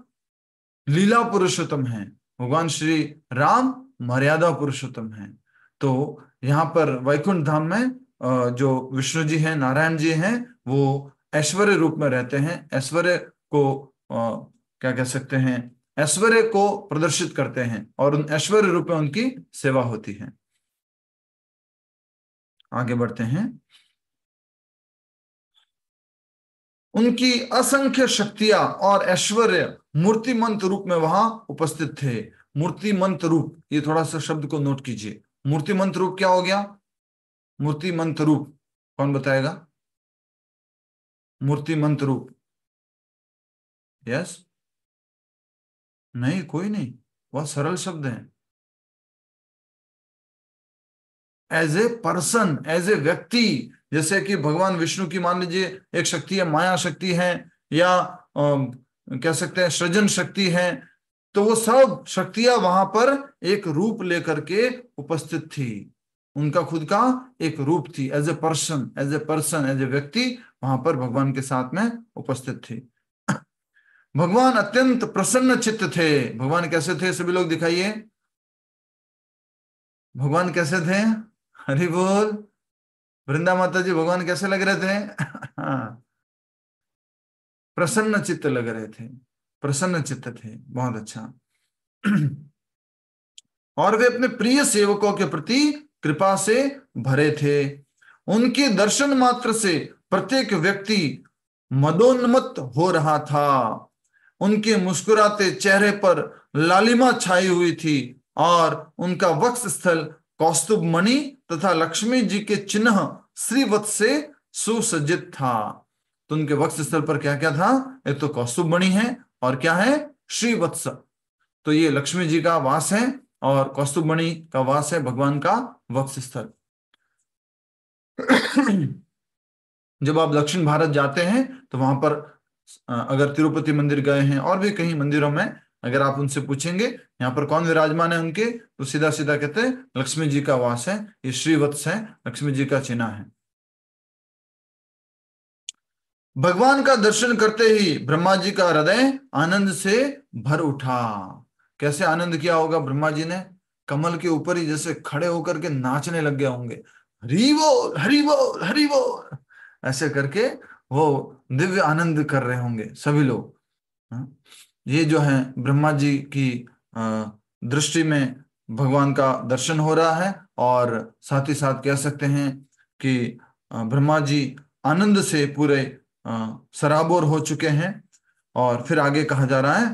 लीला पुरुषोत्तम है, भगवान श्री राम मर्यादा पुरुषोत्तम है। तो यहाँ पर वैकुंठ धाम में जो विष्णु जी हैं, नारायण जी हैं, वो ऐश्वर्य रूप में रहते हैं। ऐश्वर्य को क्या कह सकते हैं? ऐश्वर्य को प्रदर्शित करते हैं और उन ऐश्वर्य रूप में उनकी सेवा होती है। आगे बढ़ते हैं। उनकी असंख्य शक्तियां और ऐश्वर्य मूर्तिमंत रूप में वहां उपस्थित थे। मूर्तिमंत रूप, ये थोड़ा सा शब्द को नोट कीजिए। मूर्तिमंत रूप क्या हो गया? मूर्तिमंत रूप कौन बताएगा? मूर्तिमंत रूप। यस? नहीं, कोई नहीं, बहुत सरल शब्द है। As a person, as a व्यक्ति, जैसे कि भगवान विष्णु की मान लीजिए एक शक्ति है, माया शक्ति है, या कह सकते हैं सृजन शक्ति है, तो वो सब शक्तियां वहां पर एक रूप लेकर के उपस्थित थी। उनका खुद का एक रूप थी, as a person, as a person, as a व्यक्ति वहां पर भगवान के साथ में उपस्थित थी। भगवान अत्यंत प्रसन्न चित्त थे। भगवान कैसे थे? सभी लोग दिखाइए, भगवान कैसे थे? हरि बोल। वृंदा माता जी, भगवान कैसे लग रहे थे? प्रसन्न चित्त लग रहे थे, प्रसन्न चित्त थे, बहुत अच्छा। और वे अपने प्रिय सेवकों के प्रति कृपा से भरे थे। उनके दर्शन मात्र से प्रत्येक व्यक्ति मदोन्मत्त हो रहा था। उनके मुस्कुराते चेहरे पर लालिमा छाई हुई थी और उनका वक्ष स्थल कौस्तुभ मणि तथा लक्ष्मी जी के चिन्ह श्रीवत्स से सुसज्जित था। तो उनके वक्ष स्थल पर क्या क्या था? एक तो कौस्तुभ मणि है और क्या है? श्रीवत्स। तो ये लक्ष्मी जी का वास है और कौस्तुभ मणि का वास है भगवान का वक्ष स्थल। जब आप दक्षिण भारत जाते हैं तो वहां पर अगर तिरुपति मंदिर गए हैं और भी कहीं मंदिरों में, अगर आप उनसे पूछेंगे यहाँ पर कौन विराजमान है उनके, तो सीधा सीधा कहते हैं लक्ष्मी जी का वास है, ये श्रीवत्स है, लक्ष्मी जी का चिन्ह है। भगवान का दर्शन करते ही ब्रह्मा जी का हृदय आनंद से भर उठा। कैसे आनंद किया होगा ब्रह्मा जी ने? कमल के ऊपर ही जैसे खड़े होकर के नाचने लग गए होंगे, हरि बोल हरि बोल हरि बोल, ऐसे करके वो दिव्य आनंद कर रहे होंगे सभी लोग। ये जो है ब्रह्मा जी की दृष्टि में भगवान का दर्शन हो रहा है और साथ ही साथ कह सकते हैं कि ब्रह्मा जी आनंद से पूरे सराबोर हो चुके हैं। और फिर आगे कहा जा रहा है,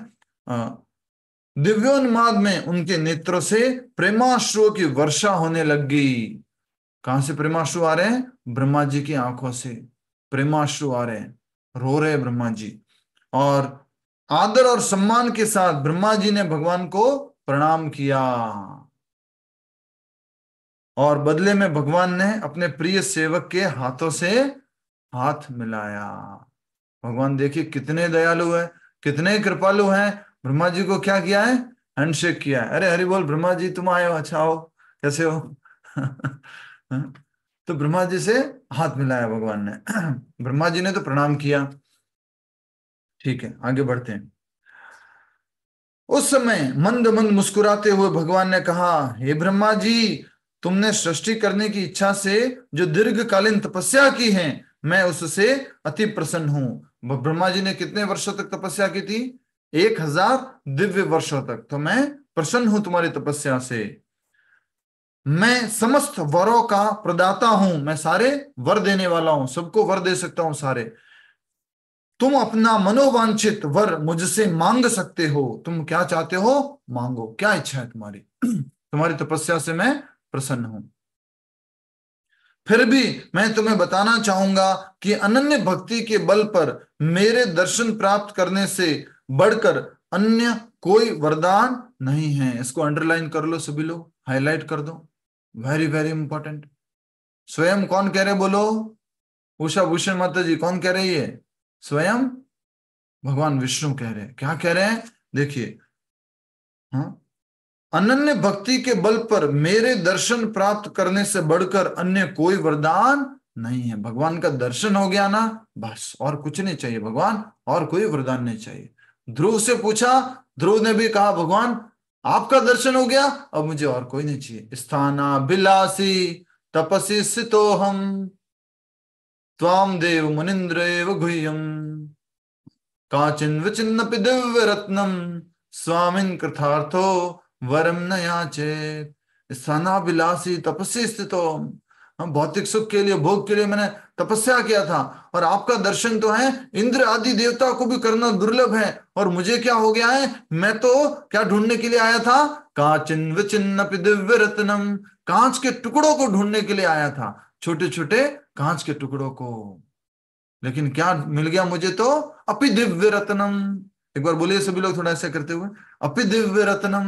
दिव्योन्माद में उनके नेत्रों से प्रेमाश्रुओं की वर्षा होने लग गई। कहां से प्रेमाश्रु आ रहे हैं? ब्रह्मा जी की आंखों से प्रेमाश्रु आ रहे हैं, रो रहे ब्रह्मा जी। और आदर और सम्मान के साथ ब्रह्मा जी ने भगवान को प्रणाम किया और बदले में भगवान ने अपने प्रिय सेवक के हाथों से हाथ मिलाया। भगवान देखिए कितने दयालु है, कितने कृपालु हैं। ब्रह्मा जी को क्या किया है? हैंडशेक किया है। अरे हरि बोल ब्रह्मा जी, तुम आए हो, अच्छा हो, कैसे हो? तो ब्रह्मा जी से हाथ मिलाया भगवान ने। ब्रह्मा जी ने तो प्रणाम किया। ठीक है, आगे बढ़ते हैं। उस समय मंद मंद मुस्कुराते हुए भगवान ने कहा, हे ब्रह्मा जी, तुमने सृष्टि करने की इच्छा से जो दीर्घकालीन तपस्या की है, मैं उससे अति प्रसन्न हूं। ब्रह्मा जी ने कितने वर्षों तक तपस्या की थी? 1000 दिव्य वर्षों तक। तो मैं प्रसन्न हूं तुम्हारी तपस्या से। मैं समस्त वरों का प्रदाता हूं, मैं सारे वर देने वाला हूं, सबको वर दे सकता हूं सारे। तुम अपना मनोवांछित वर मुझसे मांग सकते हो। तुम क्या चाहते हो मांगो, क्या इच्छा है तुम्हारी। तुम्हारी तपस्या से मैं प्रसन्न हूं। फिर भी मैं तुम्हें बताना चाहूंगा कि अनन्य भक्ति के बल पर मेरे दर्शन प्राप्त करने से बढ़कर अन्य कोई वरदान नहीं है। इसको अंडरलाइन कर लो सभी लोग, हाईलाइट कर दो, वेरी वेरी इंपॉर्टेंट। स्वयं कौन कह रहे बोलो? उषा भूषण माता जी कौन कह रही है? स्वयं भगवान विष्णु कह रहे हैं। क्या कह रहे हैं? देखिए, हाँ, अनन्य भक्ति के बल पर मेरे दर्शन प्राप्त करने से बढ़कर अन्य कोई वरदान नहीं है। भगवान का दर्शन हो गया ना, बस और कुछ नहीं चाहिए भगवान, और कोई वरदान नहीं चाहिए। ध्रुव से पूछा, ध्रुव ने भी कहा भगवान आपका दर्शन हो गया, अब मुझे और कोई नहीं चाहिए। स्थाना बिलासी तपसी स्थितो हम त्वाम देव मुनिंद्र एव गुह्यम काचिन विचिन्नपि दिव्य रत्नम स्वामिन कृतार्थो वरम न याचेत स्थानाभिलाषी तपस्या स्थितो। हम भौतिक सुख के लिए, भोग के लिए मैंने तपस्या किया था, और आपका दर्शन तो है इंद्र आदि देवता को भी करना दुर्लभ है, और मुझे क्या हो गया है, मैं तो क्या ढूंढने के लिए आया था, काचिन विचिन्नपि दिव्य रत्नम, कांच के टुकड़ों को ढूंढने के लिए आया था, छोटे छोटे कांच के टुकड़ों को। लेकिन क्या मिल गया मुझे, तो अपि दिव्य रत्नम। एक बार बोलिए सभी लोग थोड़ा ऐसा करते हुए, अपि दिव्य रत्नम,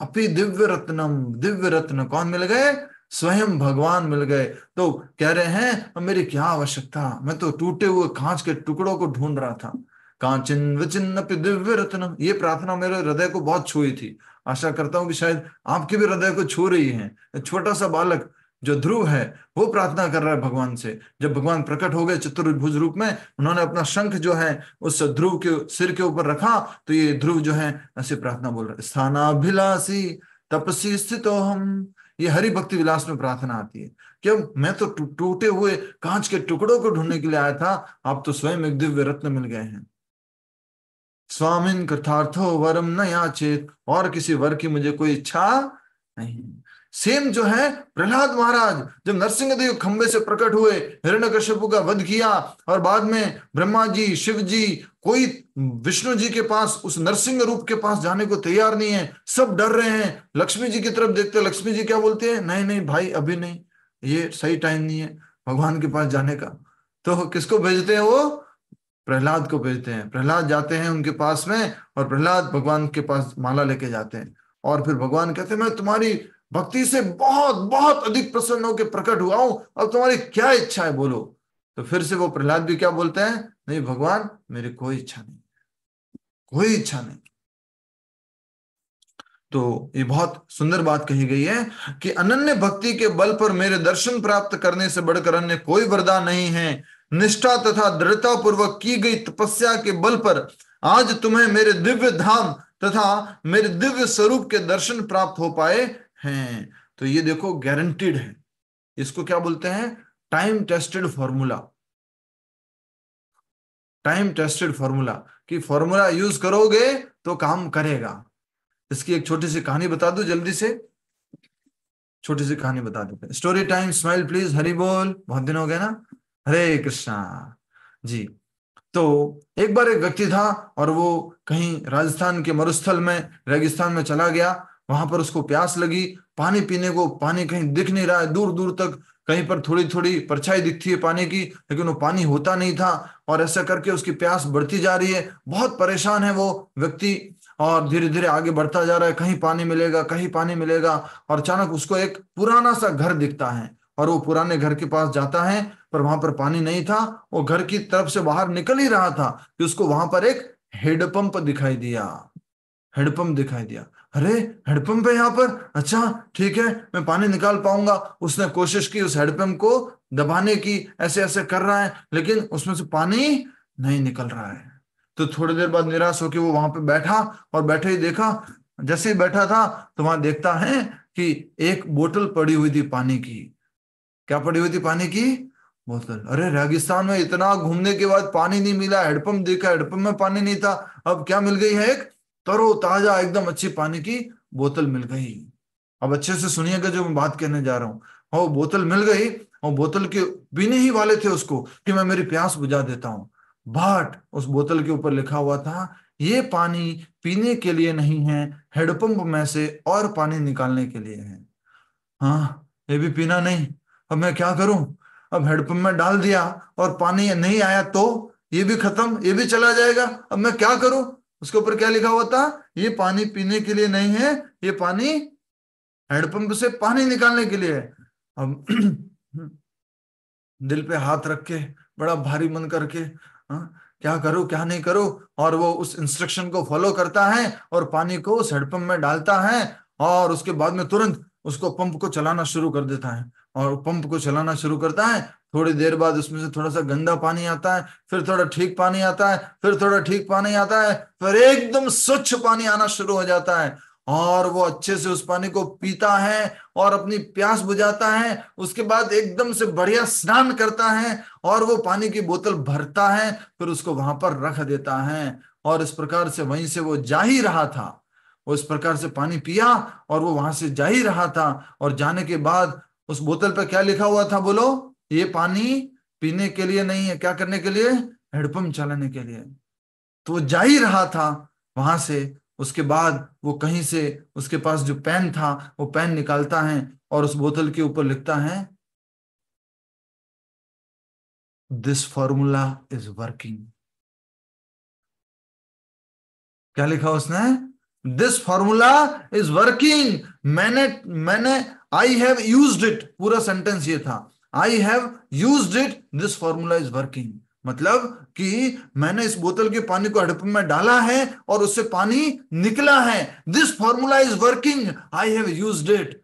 अपि दिव्य रत्नम। दिव्य रत्न कौन मिल गए, स्वयं भगवान मिल गए। तो कह रहे हैं अब मेरी क्या आवश्यकता, मैं तो टूटे हुए कांच के टुकड़ों को ढूंढ रहा था। कांचन विचिन्नपि दिव्य रत्नम, ये प्रार्थना मेरे हृदय को बहुत छुई थी। आशा करता हूं कि शायद आपके भी हृदय को छू रही है। छोटा सा बालक जो ध्रुव है वो प्रार्थना कर रहा है भगवान से। जब भगवान प्रकट हो गए चतुर्भुज रूप में, उन्होंने अपना शंख जो है उस ध्रुव के सिर के ऊपर रखा, तो ये ध्रुव जो है ऐसे प्रार्थना बोल रहा है, स्थानाभिलाषी तपसी स्थितो हम। ये हरि भक्ति विलास में प्रार्थना आती है कि अब मैं तो टूटे हुए कांच के टुकड़ों को ढूंढने के लिए आया था, आप तो स्वयं एक दिव्य रत्न मिल गए हैं। स्वामिन कृतार्थो वरम न याचेत, और किसी वर की मुझे कोई इच्छा नहीं। सेम जो है प्रहलाद महाराज जब नरसिंहदेव खंबे से प्रकट हुए, हिरण्यकश्यपु का वध किया, और बाद में ब्रह्मा जी, शिव जी, कोई विष्णु जी के पास, उस नरसिंह रूप के पास जाने को तैयार नहीं है, सब डर रहे हैं। लक्ष्मी जी की तरफ देखते, लक्ष्मी जी क्या बोलते हैं, नहीं नहीं भाई अभी नहीं, ये सही टाइम नहीं है भगवान के पास जाने का। तो किसको भेजते हैं, वो प्रहलाद को भेजते हैं। प्रहलाद जाते हैं उनके पास में, और प्रहलाद भगवान के पास माला लेके जाते हैं, और फिर भगवान कहते हैं मैं तुम्हारी भक्ति से बहुत बहुत अधिक प्रसन्न होकर प्रकट हुआ हूं, अब तुम्हारी क्या इच्छा है बोलो। तो फिर से वो प्रहलाद भी क्या बोलते हैं, नहीं भगवान मेरी कोई इच्छा नहीं, कोई इच्छा नहीं। तो ये बहुत सुंदर बात कही गई है कि अनन्य भक्ति के बल पर मेरे दर्शन प्राप्त करने से बढ़कर अन्य कोई वरदान नहीं है। निष्ठा तथा दृढ़ता पूर्वक की गई तपस्या के बल पर आज तुम्हें मेरे दिव्य धाम तथा मेरे दिव्य स्वरूप के दर्शन प्राप्त हो पाए हैं। तो ये देखो गारंटीड है, इसको क्या बोलते हैं, time tested formula. Time tested formula, कि फॉर्मूला यूज करोगे तो काम करेगा। इसकी एक छोटी सी कहानी बता दूं जल्दी से, छोटी सी कहानी बता देते हैं। Story time, smile please, Hari बोल, बहुत दिन हो गए ना, हरे कृष्णा जी। तो एक बार एक व्यक्ति था, और वो कहीं राजस्थान के मरुस्थल में, रेगिस्तान में चला गया। वहां पर उसको प्यास लगी, पानी पीने को, पानी कहीं दिख नहीं रहा है, दूर दूर तक कहीं पर थोड़ी थोड़ी परछाई दिखती है पानी की, लेकिन वो पानी होता नहीं था। और ऐसा करके उसकी प्यास बढ़ती जा रही है, बहुत परेशान है वो व्यक्ति, और धीरे धीरे आगे बढ़ता जा रहा है, कहीं पानी मिलेगा, कहीं पानी मिलेगा। और अचानक उसको एक पुराना सा घर दिखता है, और वो पुराने घर के पास जाता है, पर वहां पर पानी नहीं था। वो घर की तरफ से बाहर निकल ही रहा था कि उसको वहां पर एक हेडपंप दिखाई दिया। हेडपंप दिखाई दिया, अरे हेडपंप है यहाँ पर, अच्छा ठीक है मैं पानी निकाल पाऊंगा। उसने कोशिश की उस हेडपंप को दबाने की, ऐसे ऐसे कर रहा है, लेकिन उसमें से पानी नहीं निकल रहा है। तो थोड़ी देर बाद निराश होकर वो वहां पे बैठा, और बैठे ही देखा, जैसे ही बैठा था तो वहां देखता है कि एक बोतल पड़ी हुई थी पानी की। क्या पड़ी हुई थी, पानी की बोतल। अरे रेगिस्तान में इतना घूमने के बाद पानी नहीं मिला, हेडपंप देखा, हेडपंप में पानी नहीं था, अब क्या मिल गई है, एक तरो ताजा एकदम अच्छी पानी की बोतल मिल गई। अब अच्छे से सुनिएगा जो मैं बात कहने जा रहा हूँ। वो बोतल मिल गई, और बोतल के पीने ही वाले थे उसको कि मैं मेरी प्यास बुझा देता हूँ, बट उस बोतल के ऊपर लिखा हुआ था ये पानी पीने के लिए नहीं है, हेडपंप में से और पानी निकालने के लिए है। हाँ ये भी पीना नहीं, अब मैं क्या करूं। अब हेडपंप में डाल दिया और पानी नहीं आया, तो ये भी खत्म, ये भी चला जाएगा, अब मैं क्या करूं। उसके ऊपर क्या लिखा हुआ था, ये पानी पीने के लिए नहीं है, ये पानी हेडपंप से पानी निकालने के लिए है। अब दिल पे हाथ रख के, बड़ा भारी मन करके, क्या करूं क्या नहीं करूं, और वो उस इंस्ट्रक्शन को फॉलो करता है और पानी को उस हेडपंप में डालता है, और उसके बाद में तुरंत उसको पंप को चलाना शुरू कर देता है, और पंप को चलाना शुरू करता है। थोड़ी देर बाद उसमें से थोड़ा सा गंदा पानी आता है, फिर थोड़ा ठीक पानी आता है, फिर थोड़ा ठीक पानी आता है, फिर एकदम स्वच्छ पानी आना शुरू हो जाता है। और वो अच्छे से उस पानी को पीता है और अपनी प्यास बुझाता है। उसके बाद एकदम से बढ़िया स्नान करता है और वो पानी की बोतल भरता है, फिर उसको वहां पर रख देता है। और इस प्रकार से वहीं से वो जा ही रहा था, वो इस प्रकार से पानी पिया और वो वहां से जा ही रहा था। और जाने के बाद उस बोतल पे क्या लिखा हुआ था बोलो? ये पानी पीने के लिए नहीं है, क्या करने के लिए? हैंडपंप चलाने के लिए। तो वो जा ही रहा था वहां से। उसके बाद वो कहीं से उसके पास जो पेन था वो पेन निकालता है और उस बोतल के ऊपर लिखता है, दिस फॉर्मूला इज वर्किंग। क्या लिखा उसने? This formula is working. मैंने मैंने आई हैव यूज्ड इट, पूरा सेंटेंस ये था, आई have used it, this formula is working. मतलब कि मैंने इस बोतल के पानी को हैंडपंप में डाला है और उससे पानी निकला है। This formula is working, I have used it.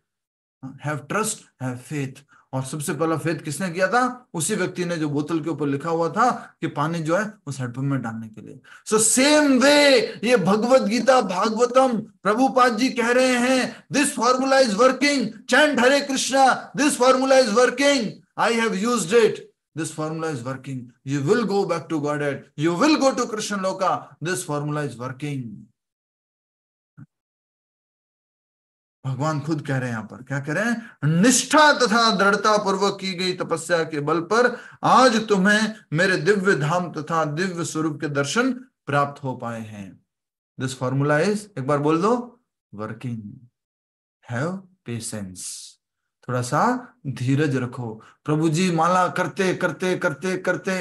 Have trust, have faith. और सबसे पहला फेथ किसने किया था? उसी व्यक्ति ने जो बोतल के ऊपर लिखा हुआ था कि पानी जो है उस हैंडपंप में डालने के लिए। सो सेम वे ये भगवत गीता भागवतम प्रभुपाद जी कह रहे हैं, this formula is working, chant Hare Krishna, this formula is working, I have used it, this formula is working, you will go back to Godhead, you will go to Krishna Loka, this formula is working. भगवान खुद कह रहे हैं यहां पर, क्या कह रहे हैं? निष्ठा तथा दृढ़ता पूर्वक की गई तपस्या के बल पर आज तुम्हें मेरे दिव्य धाम तथा दिव्य स्वरूप के दर्शन प्राप्त हो पाए हैं। दिस फॉर्मूला इज, एक बार बोल दो, वर्किंग। हैव पेशेंस, थोड़ा सा धीरज रखो। प्रभु जी माला करते करते करते करते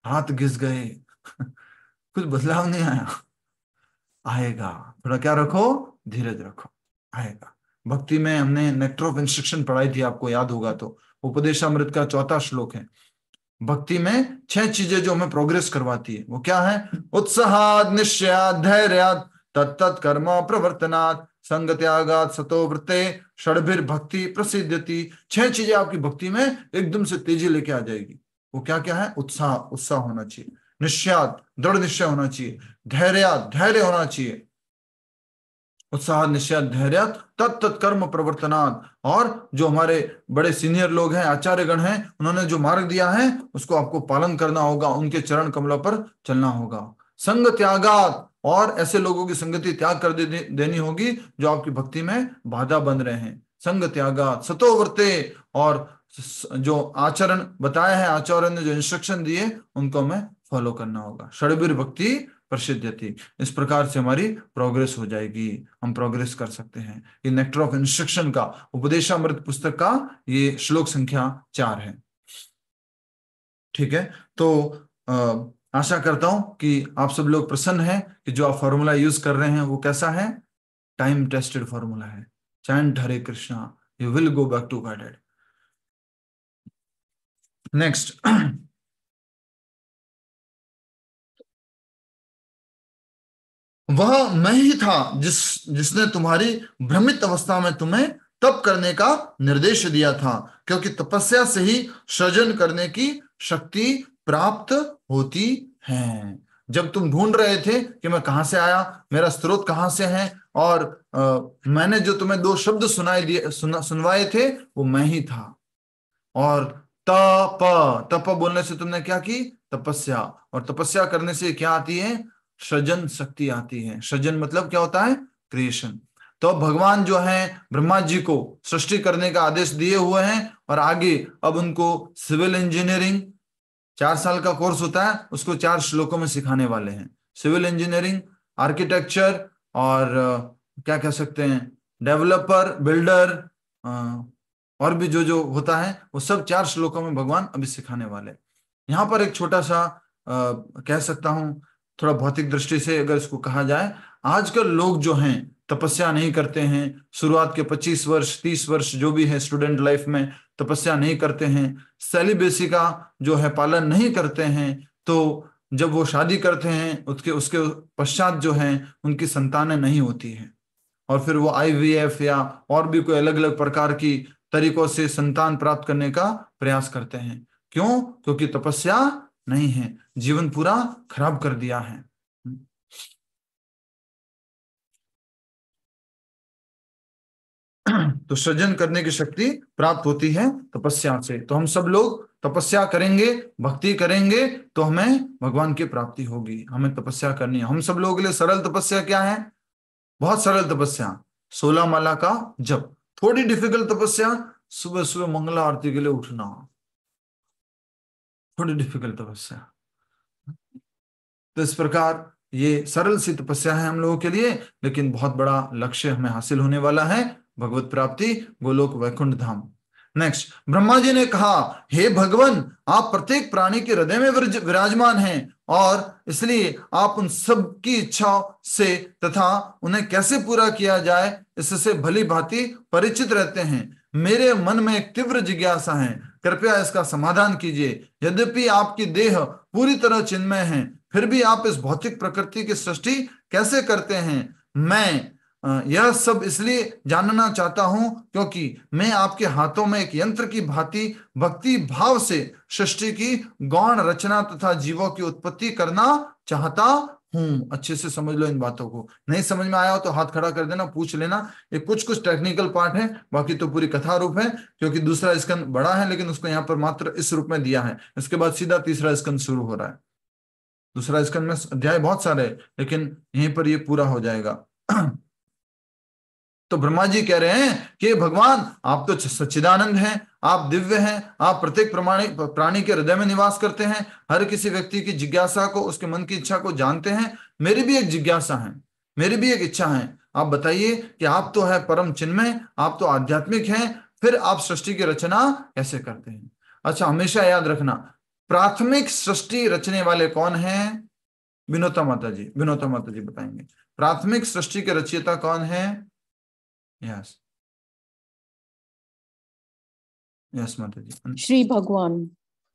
हाथ घिस गए कुछ बदलाव नहीं आया, आएगा। थोड़ा क्या रखो? धीरज रखो, आएगा। भक्ति में हमने नेक्टर ऑफ इंस्ट्रक्शन पढ़ाई थी, आपको याद होगा तो, उपदेशामृत का 4था श्लोक है। भक्ति में 6 चीजें जो हमें प्रोग्रेस करवाती है, वो क्या है? उत्साहाद, निश्चयाद, धैर्याद, तत्त कर्म प्रवर्तनात्, संग त्यागात्, सतो वृत्ते, षड्भिर भक्ति प्रसिद्ध्यति। 6 चीजें आपकी भक्ति में एकदम से तेजी लेके आ जाएगी। वो क्या क्या है? उत्साह, उत्साह होना चाहिए। निश्चयाद, दृढ़ निश्चय होना चाहिए। धैर्याद, धैर्य होना चाहिए। उत्साह, निश्चय, धैर्य, तत्त कर्म प्रवर्तनात्। और जो हमारे बड़े सीनियर लोग हैं, आचार्यगण हैं, उन्होंने जो मार्ग दिया है उसको आपको पालन करना होगा, उनके चरण कमलों पर चलना होगा। संग त्यागात, और ऐसे लोगों की संगति त्याग कर देनी होगी जो आपकी भक्ति में बाधा बन रहे हैं। संग त्यागात, सतो वर्ते, और जो आचरण बताया है, आचार्य ने जो इंस्ट्रक्शन दिए उनको हमें फॉलो करना होगा। षड्भिर भक्ति प्रसिद्ध्यति। इस प्रकार से हमारी प्रोग्रेस हो जाएगी, हम प्रोग्रेस कर सकते हैं। ये नेक्टर ऑफ इंस्ट्रक्शन का, उपदेशामृत पुस्तक का ये श्लोक संख्या 4 है। ठीक है, तो आशा करता हूं कि आप सब लोग प्रसन्न हैं कि जो आप फॉर्मूला यूज कर रहे हैं वो कैसा है? टाइम टेस्टेड फॉर्मूला है। Chant Hare Krishna, you will go back to Godhead. Next, वह मैं ही था जिसने तुम्हारी भ्रमित अवस्था में तुम्हें तप करने का निर्देश दिया था, क्योंकि तपस्या से ही सृजन करने की शक्ति प्राप्त होती है। जब तुम ढूंढ रहे थे कि मैं कहां से आया, मेरा स्रोत कहां से है, और मैंने जो तुम्हें 2 शब्द सुनवाए थे वो मैं ही था। और तप बोलने से तुमने क्या की? तपस्या। और तपस्या करने से क्या आती है? सृजन शक्ति आती है। सृजन मतलब क्या होता है? क्रिएशन। तो भगवान जो है ब्रह्मा जी को सृष्टि करने का आदेश दिए हुए हैं, और आगे अब उनको सिविल इंजीनियरिंग 4 साल का कोर्स होता है, उसको 4 श्लोकों में सिखाने वाले हैं। सिविल इंजीनियरिंग, आर्किटेक्चर, और क्या कह सकते हैं, डेवलपर, बिल्डर, और भी जो जो होता है वो सब 4 श्लोकों में भगवान अभी सिखाने वाले। यहाँ पर एक छोटा सा कह सकता हूं, थोड़ा भौतिक दृष्टि से अगर इसको कहा जाए, आजकल लोग जो हैं तपस्या नहीं करते हैं। शुरुआत के 25 वर्ष 30 वर्ष जो भी है स्टूडेंट लाइफ में तपस्या नहीं करते हैं, सेलिबेसी का जो है पालन नहीं करते हैं। तो जब वो शादी करते हैं उसके पश्चात जो है उनकी संतानें नहीं होती हैं, और फिर वो IVF या और भी कोई अलग अलग प्रकार की तरीकों से संतान प्राप्त करने का प्रयास करते हैं। क्यों? क्योंकि तपस्या नहीं है, जीवन पूरा खराब कर दिया है। तो सृजन करने की शक्ति प्राप्त होती है तपस्या से। तो हम सब लोग तपस्या करेंगे, भक्ति करेंगे, तो हमें भगवान की प्राप्ति होगी। हमें तपस्या करनी है। हम सब लोगों के लिए सरल तपस्या क्या है? बहुत सरल तपस्या, 16 माला का जप। थोड़ी डिफिकल्ट तपस्या, सुबह सुबह मंगला आरती के लिए उठना, थोड़ी डिफिकल्ट तपस्या। तो इस प्रकार ये सरल सी तपस्या है हम लोगों के लिए, लेकिन बहुत बड़ा लक्ष्य हमें हासिल होने वाला है, भगवत प्राप्ति, गोलोक वैकुंठ धाम। नेक्स्ट, ब्रह्मा जी ने कहा, हे भगवान, आप प्रत्येक प्राणी के हृदय में विराजमान हैं और इसलिए आप उन सब की इच्छाओं से तथा उन्हें कैसे पूरा किया जाए इससे भली भांति परिचित रहते हैं। मेरे मन में एक तीव्र जिज्ञासा है, कृपया इसका समाधान कीजिए। यद्यपि आपकी देह पूरी तरह चिन्मय है, फिर भी आप इस भौतिक प्रकृति की सृष्टि कैसे करते हैं? मैं यह सब इसलिए जानना चाहता हूं क्योंकि मैं आपके हाथों में एक यंत्र की भांति भक्ति भाव से सृष्टि की गौण रचना तथा जीवों की उत्पत्ति करना चाहता हूं। अच्छे से समझ लो इन बातों को। नहीं समझ में आया हो तो हाथ खड़ा कर देना, पूछ लेना। ये कुछ कुछ टेक्निकल पार्ट है, बाकी तो पूरी कथा रूप है, क्योंकि दूसरा स्कंद बड़ा है लेकिन उसको यहाँ पर मात्र इस रूप में दिया है। इसके बाद सीधा तीसरा स्कंद शुरू हो रहा है। दूसरा स्कंद में अध्याय बहुत सारे, लेकिन यहीं पर ये पूरा हो जाएगा। तो ब्रह्मा जी कह रहे हैं कि भगवान, आप तो सच्चिदानंद हैं, आप दिव्य हैं, आप प्रत्येक प्राणी के हृदय में निवास करते हैं, हर किसी व्यक्ति की जिज्ञासा को, उसके मन की इच्छा को जानते हैं। मेरी भी एक जिज्ञासा है, मेरी भी एक इच्छा है। आप बताइए कि आप तो है परम चिन्मय, आप तो आध्यात्मिक हैं, फिर आप सृष्टि की रचना कैसे करते हैं? अच्छा, हमेशा याद रखना, प्राथमिक सृष्टि रचने वाले कौन हैं? विनोता माता जी, विनोता माता जी बताएंगे प्राथमिक सृष्टि के रचयिता कौन है। यस यस माता जी। श्री भगवान,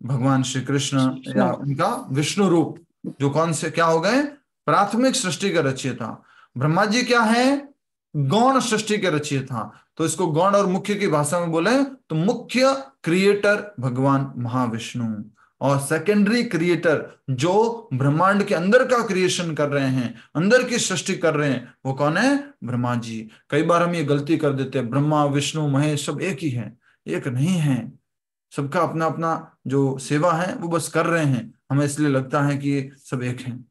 भगवान श्री कृष्ण या उनका विष्णु रूप, जो कौन से क्या हो गए? प्राथमिक सृष्टि के रचयिता। ब्रह्मा जी क्या है? गौण सृष्टि के रचयिता। तो इसको गौण और मुख्य की भाषा में बोले तो मुख्य क्रिएटर भगवान महाविष्णु, और सेकेंडरी क्रिएटर जो ब्रह्मांड के अंदर का क्रिएशन कर रहे हैं, अंदर की सृष्टि कर रहे हैं, वो कौन है? ब्रह्मा जी। कई बार हम ये गलती कर देते हैं, ब्रह्मा विष्णु महेश सब एक ही है। एक नहीं है, सबका अपना अपना जो सेवा है वो बस कर रहे हैं, हमें इसलिए लगता है कि ये सब एक हैं।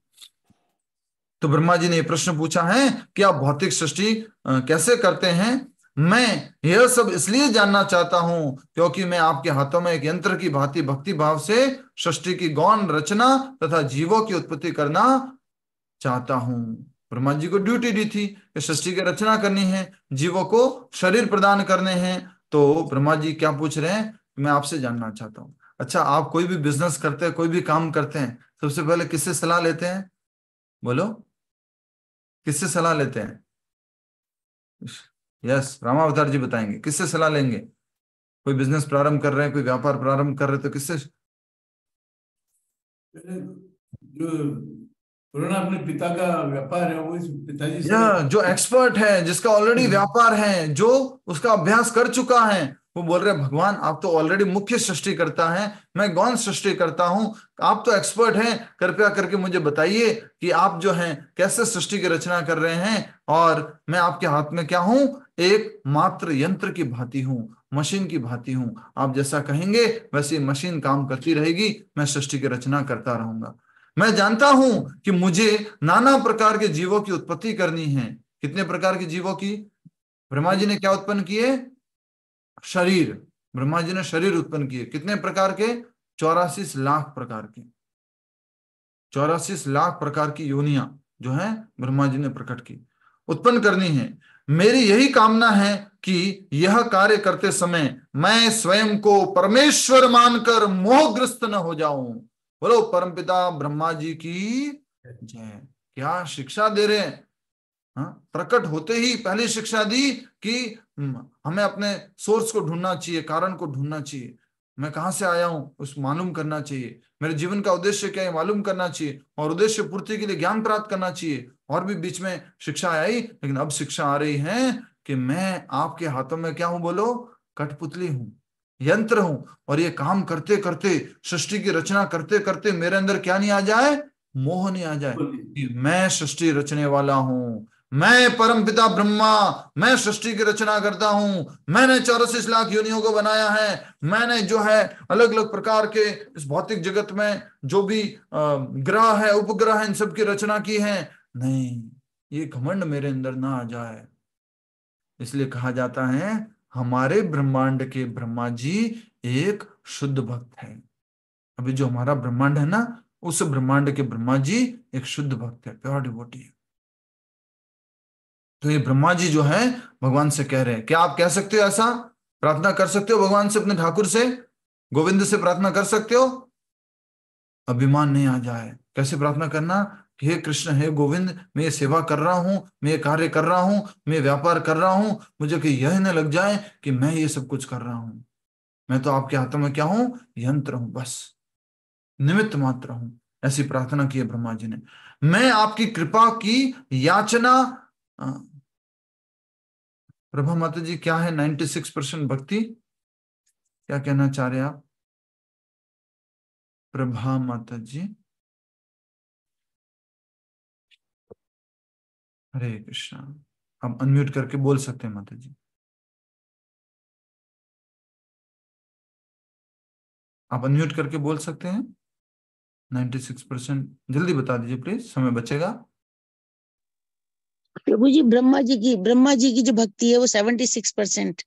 तो ब्रह्मा जी ने ये प्रश्न पूछा है कि आप भौतिक सृष्टि कैसे करते हैं? मैं यह सब इसलिए जानना चाहता हूं क्योंकि मैं आपके हाथों में एक यंत्र की भांति भक्ति भाव से सृष्टि की गौण रचना तथा जीवों की उत्पत्ति करना चाहता हूं। ब्रह्मा जी को ड्यूटी दी थी कि सृष्टि की रचना करनी है, जीवों को शरीर प्रदान करने हैं। तो ब्रह्मा जी क्या पूछ रहे हैं? मैं आपसे जानना चाहता हूं। अच्छा, आप कोई भी बिजनेस करते हैं, कोई भी काम करते हैं, सबसे पहले किससे सलाह लेते हैं? बोलो, किससे सलाह लेते हैं? यस, रामावतार जी बताएंगे किससे सलाह लेंगे। कोई बिजनेस प्रारंभ कर रहे हैं, कोई व्यापार प्रारंभ कर रहे हैं, तो किससे? जो पुराना अपने पिता का व्यापार है, वो पिताजी से, जो एक्सपर्ट है, जिसका ऑलरेडी व्यापार है, जो उसका अभ्यास कर चुका है, वो बोल रहे भगवान आप तो ऑलरेडी मुख्य सृष्टि करता है, मैं गौण सृष्टि करता हूं, आप तो एक्सपर्ट हैं, कृपया करके मुझे बताइए कि आप जो हैं कैसे सृष्टि की रचना कर रहे हैं, और मैं आपके हाथ में क्या हूं? एक मात्र यंत्र की भांति हूं, मशीन की भांति हूं। आप जैसा कहेंगे वैसे मशीन काम करती रहेगी, मैं सृष्टि की रचना करता रहूंगा। मैं जानता हूं कि मुझे नाना प्रकार के जीवों की उत्पत्ति करनी है। कितने प्रकार के जीवों की? ब्रह्मा जी ने क्या उत्पन्न किए? शरीर। ब्रह्मा जी ने शरीर उत्पन्न किए। कितने प्रकार के? 84 लाख प्रकार के। 84 लाख प्रकार की योनियां जो है ब्रह्मा जी ने प्रकट की, उत्पन्न करनी है। मेरी यही कामना है कि यह कार्य करते समय मैं स्वयं को परमेश्वर मानकर मोहग्रस्त न हो जाऊं। बोलो परमपिता ब्रह्मा जी की जय। क्या शिक्षा दे रहे हैं? प्रकट होते ही पहली शिक्षा दी कि हमें अपने सोर्स को ढूंढना चाहिए, कारण को ढूंढना चाहिए। मैं कहां से आया हूं उस मालूम करना चाहिए, मेरे जीवन का उद्देश्य क्या है मालूम करना चाहिए, और उद्देश्य पूर्ति के लिए ज्ञान प्राप्त करना चाहिए। और भी बीच में शिक्षा आई, लेकिन अब शिक्षा आ रही है कि मैं आपके हाथों में क्या हूं? बोलो, कठपुतली हूं, यंत्र हूं। और ये काम करते करते, सृष्टि की रचना करते करते मेरे अंदर क्या नहीं आ जाए? मोह नहीं आ जाए कि मैं सृष्टि रचने वाला हूं, मैं परम पिता ब्रह्मा, मैं सृष्टि की रचना करता हूं, मैंने 84 लाख योनियों को बनाया है, मैंने जो है अलग अलग प्रकार के इस भौतिक जगत में जो भी ग्रह है, उपग्रह है, इन सब की रचना की है। नहीं, ये घमंड मेरे अंदर ना आ जाए। इसलिए कहा जाता है हमारे ब्रह्मांड के ब्रह्मा जी एक शुद्ध भक्त है। अभी जो हमारा ब्रह्मांड है ना, उस ब्रह्मांड के ब्रह्मा जी एक शुद्ध भक्त है, प्योर डिवोटी है। तो ये ब्रह्मा जी जो है भगवान से कह रहे हैं, क्या आप कह सकते हो, ऐसा प्रार्थना कर सकते हो भगवान से, अपने ठाकुर से, गोविंद से प्रार्थना कर सकते हो? अभिमान नहीं आ जाए। कैसे प्रार्थना करना? हे कृष्ण, हे गोविंद, मैं ये सेवा कर रहा हूं, मैं ये कार्य कर रहा हूं, मैं व्यापार कर रहा हूं, मुझे कि यह न लग जाए कि मैं ये सब कुछ कर रहा हूं। मैं तो आपके हाथों में क्या हूं? यंत्र हूं, बस निमित्त मात्र हूं। ऐसी प्रार्थना की है ब्रह्मा जी ने। मैं आपकी कृपा की याचना। प्रभा माता जी, क्या है 96% भक्ति? क्या कहना चाह रहे आप प्रभा माता जी? हरे कृष्णा। आप अनम्यूट करके बोल सकते हैं माता जी। आप अनम्यूट करके बोल सकते हैं। 96%, जल्दी बता दीजिए प्लीज, समय बचेगा। प्रभु जी, ब्रह्मा जी की जो भक्ति है वो 76%।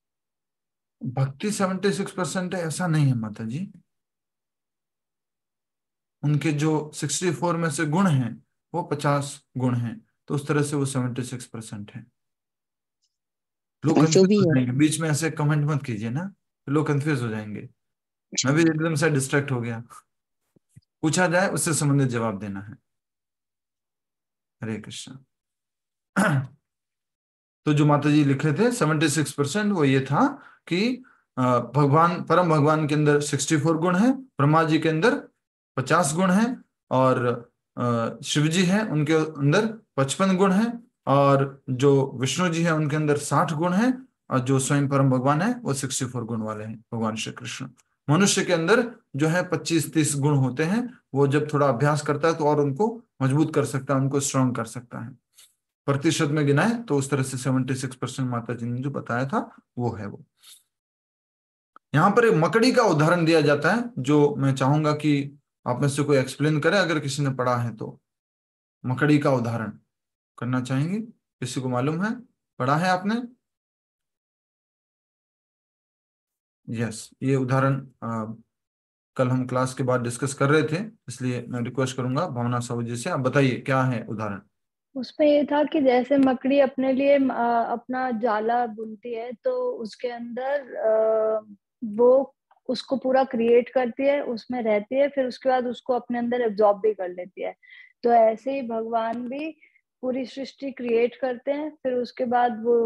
भक्ति 76% है ऐसा नहीं है माता जी। उनके जो 64 में से गुण हैं वो 50 गुण हैं, तो उस तरह से वो 76% है। लोग जो कंफ्यूज भी हो है। जाएंगे, बीच में ऐसे कमेंट मत कीजिए ना, लोग कंफ्यूज हो जाएंगे। मैं भी एकदम से डिस्ट्रैक्ट हो गया। पूछा जाए उससे संबंधित जवाब देना है। हरे कृष्ण। तो जो माता जी लिखे थे 76%, वो ये था कि भगवान, परम भगवान के अंदर 64 गुण है, ब्रह्मा जी के अंदर 50 गुण है, और शिव जी हैं उनके अंदर 55 गुण है, और जो विष्णु जी हैं उनके अंदर 60 गुण है, और जो स्वयं परम भगवान है वो 64 गुण वाले हैं, भगवान श्री कृष्ण। मनुष्य के अंदर जो है 25-30 गुण होते हैं, वो जब थोड़ा अभ्यास करता है तो और उनको मजबूत कर सकता है, उनको स्ट्रांग कर सकता है। प्रतिशत में गिनाए तो उस तरह से 76% माता जी ने जो बताया था वो है वो। यहाँ पर एक मकड़ी का उदाहरण दिया जाता है, जो मैं चाहूंगा कि आप में से कोई एक्सप्लेन करे, अगर किसी ने पढ़ा है तो। मकड़ी का उदाहरण करना चाहेंगे? किसी को मालूम है? पढ़ा है आपने? यस, ये उदाहरण कल हम क्लास के बाद डिस्कस कर रहे थे, इसलिए मैं रिक्वेस्ट करूंगा भावना साहू जी से, आप बताइए क्या है उदाहरण। उसमें ये था कि जैसे मकड़ी अपने लिए अपना जाला बुनती है, तो उसके अंदर वो उसको पूरा क्रिएट करती है, उसमें रहती है, फिर उसके बाद उसको अपने अंदर एब्जॉर्ब भी कर लेती है। तो ऐसे ही भगवान भी पूरी सृष्टि क्रिएट करते हैं, फिर उसके बाद वो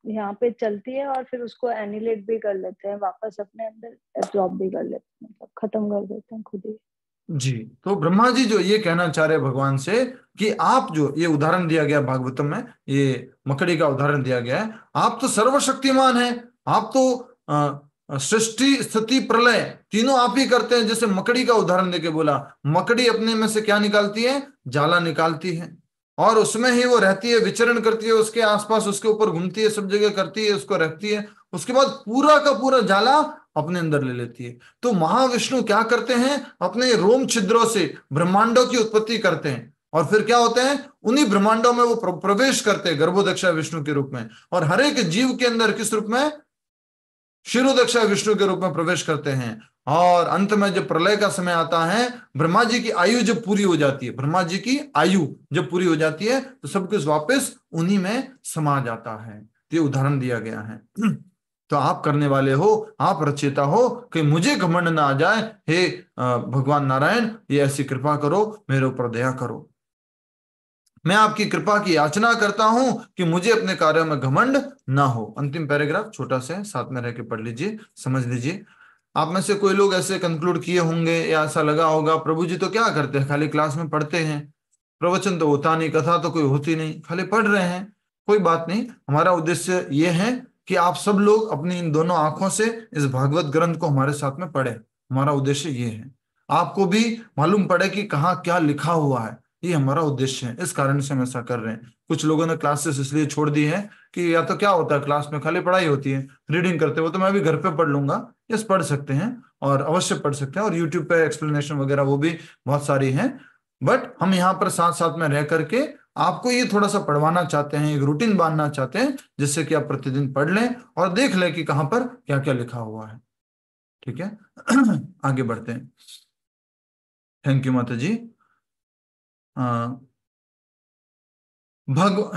यहाँ पे चलती है, और फिर उसको एनिलेट भी कर लेते हैं, वापस अपने अंदर एब्जॉर्ब भी कर लेते हैं, मतलब खत्म कर देते हैं खुद ही। जी, तो ब्रह्मा जी जो ये कहना चाह रहे भगवान से कि आप जो ये उदाहरण दिया गया भागवतम में, ये मकड़ी का उदाहरण दिया गया है, आप तो सर्वशक्तिमान हैं, आप तो सृष्टि स्थिति प्रलय तीनों आप ही करते हैं। जैसे मकड़ी का उदाहरण देके बोला, मकड़ी अपने में से क्या निकालती है? जाला निकालती है, और उसमें ही वो रहती है, विचरण करती है, उसके आसपास, उसके ऊपर घूमती है, सब जगह करती है, उसको रखती है, उसके बाद पूरा का पूरा जाला अपने अंदर ले लेती है। तो महाविष्णु क्या करते हैं? अपने रोम छिद्रों से ब्रह्मांडों की उत्पत्ति करते हैं, और फिर क्या होते हैं? उन्हीं ब्रह्मांडों में वो प्रवेश करते हैं गर्भोदक्षा विष्णु के रूप में, और हर एक जीव के अंदर किस रूप में? क्षीरोदक्षा विष्णु के रूप में प्रवेश करते हैं। और अंत में जब प्रलय का समय आता है, ब्रह्मा जी की आयु जब पूरी हो जाती है, ब्रह्मा जी की आयु जब पूरी हो जाती है, तो सब कुछ वापस उन्हीं में समा जाता है। तो ये उदाहरण दिया गया है। तो आप करने वाले हो, आप रचयिता हो, कि मुझे घमंड ना आ जाए। हे भगवान नारायण, ये ऐसी कृपा करो, मेरे ऊपर दया करो। मैं आपकी कृपा की याचना करता हूं कि मुझे अपने कार्यों में घमंड ना हो। अंतिम पैराग्राफ छोटा सा है, साथ में रह के पढ़ लीजिए, समझ लीजिए। आप में से कोई लोग ऐसे कंक्लूड किए होंगे, या ऐसा लगा होगा, प्रभु जी तो क्या करते हैं, खाली क्लास में पढ़ते हैं, प्रवचन तो होता नहीं, कथा तो कोई होती नहीं, खाली पढ़ रहे हैं। कोई बात नहीं, हमारा उद्देश्य ये है कि आप सब लोग अपनी इन दोनों आंखों से इस भागवत ग्रंथ को हमारे साथ में पढ़े। हमारा उद्देश्य ये है, आपको भी मालूम पड़े कि कहाँ क्या लिखा हुआ है, ये हमारा उद्देश्य है, इस कारण से हम ऐसा कर रहे हैं। कुछ लोगों ने क्लासेस इसलिए छोड़ दी है कि या तो क्या होता है, क्लास में खाली पढ़ाई होती है, रीडिंग करते हो तो मैं भी घर पे पढ़ लूंगा। यस, पढ़ सकते हैं और अवश्य पढ़ सकते हैं, और यूट्यूब पे एक्सप्लेनेशन वगैरह वो भी बहुत सारी हैं। बट हम यहाँ पर साथ साथ में रह करके आपको ये थोड़ा सा पढ़वाना चाहते हैं, एक रूटीन बांधना चाहते हैं, जिससे कि आप प्रतिदिन पढ़ लें और देख लें कि कहाँ पर क्या क्या लिखा हुआ है। ठीक है, आगे बढ़ते हैं। थैंक यू माता जी।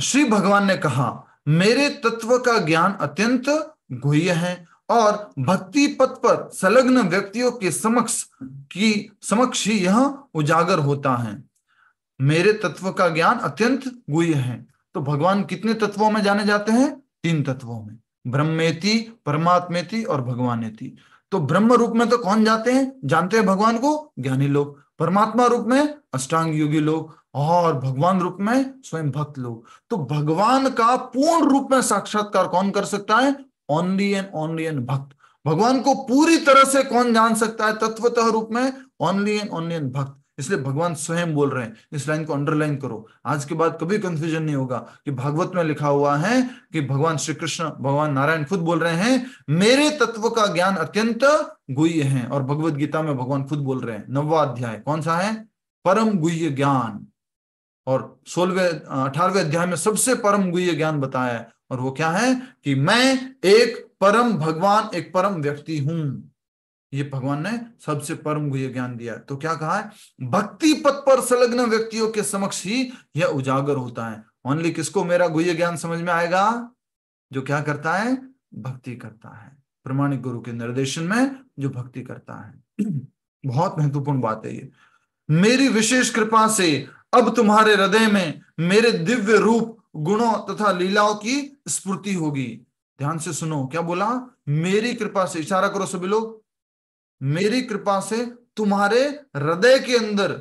श्री भगवान ने कहा, मेरे तत्व का ज्ञान अत्यंत गुह्य है और भक्ति पथ पर संलग्न व्यक्तियों के समक्ष ही यह उजागर होता है। मेरे तत्व का ज्ञान अत्यंत गुह्य है। तो भगवान कितने तत्वों में जाने जाते हैं? 3 तत्वों में, ब्रह्मेति, परमात्मेति और भगवानेति। तो ब्रह्म रूप में तो कौन जाते हैं, जानते हैं भगवान को? ज्ञानी लोग। परमात्मा रूप में अष्टांग योगी लोग, और भगवान रूप में स्वयं भक्त लोग। तो भगवान का पूर्ण रूप में साक्षात्कार कौन कर सकता है? ओनली एंड भक्त। भगवान को पूरी तरह से कौन जान सकता है तत्वतः रूप में? ओनली एंड भक्त। इसलिए भगवान स्वयं बोल रहे हैं, इस लाइन को अंडरलाइन करो। आज के बाद कभी कंफ्यूजन नहीं होगा कि भागवत में लिखा हुआ है कि भगवान श्री कृष्ण, भगवान नारायण खुद बोल रहे हैं मेरे तत्व का ज्ञान अत्यंत गुह्य है, और भगवत गीता में भगवान खुद बोल रहे हैं, 9वां अध्याय कौन सा है? परम गुह्य ज्ञान। और 18वें अध्याय में सबसे परम गुह्य ज्ञान बताया है, और वो क्या है कि मैं एक परम भगवान, एक परम व्यक्ति हूं। ये भगवान ने सबसे परम गुह्य ज्ञान दिया है। तो क्या कहा है? भक्ति पथ पर संलग्न व्यक्तियों के समक्ष ही यह उजागर होता है। ओनली किसको मेरा गुह्य ज्ञान समझ में आएगा? जो क्या करता है? भक्ति करता है, प्रमाणिक गुरु के निर्देशन में जो भक्ति करता है। बहुत महत्वपूर्ण बात है ये। मेरी विशेष कृपा से अब तुम्हारे हृदय में मेरे दिव्य रूप, गुणों तथा लीलाओं की स्फूर्ति होगी। ध्यान से सुनो, क्या बोला? मेरी कृपा से, इशारा करो सभी लोग, मेरी कृपा से तुम्हारे हृदय के अंदर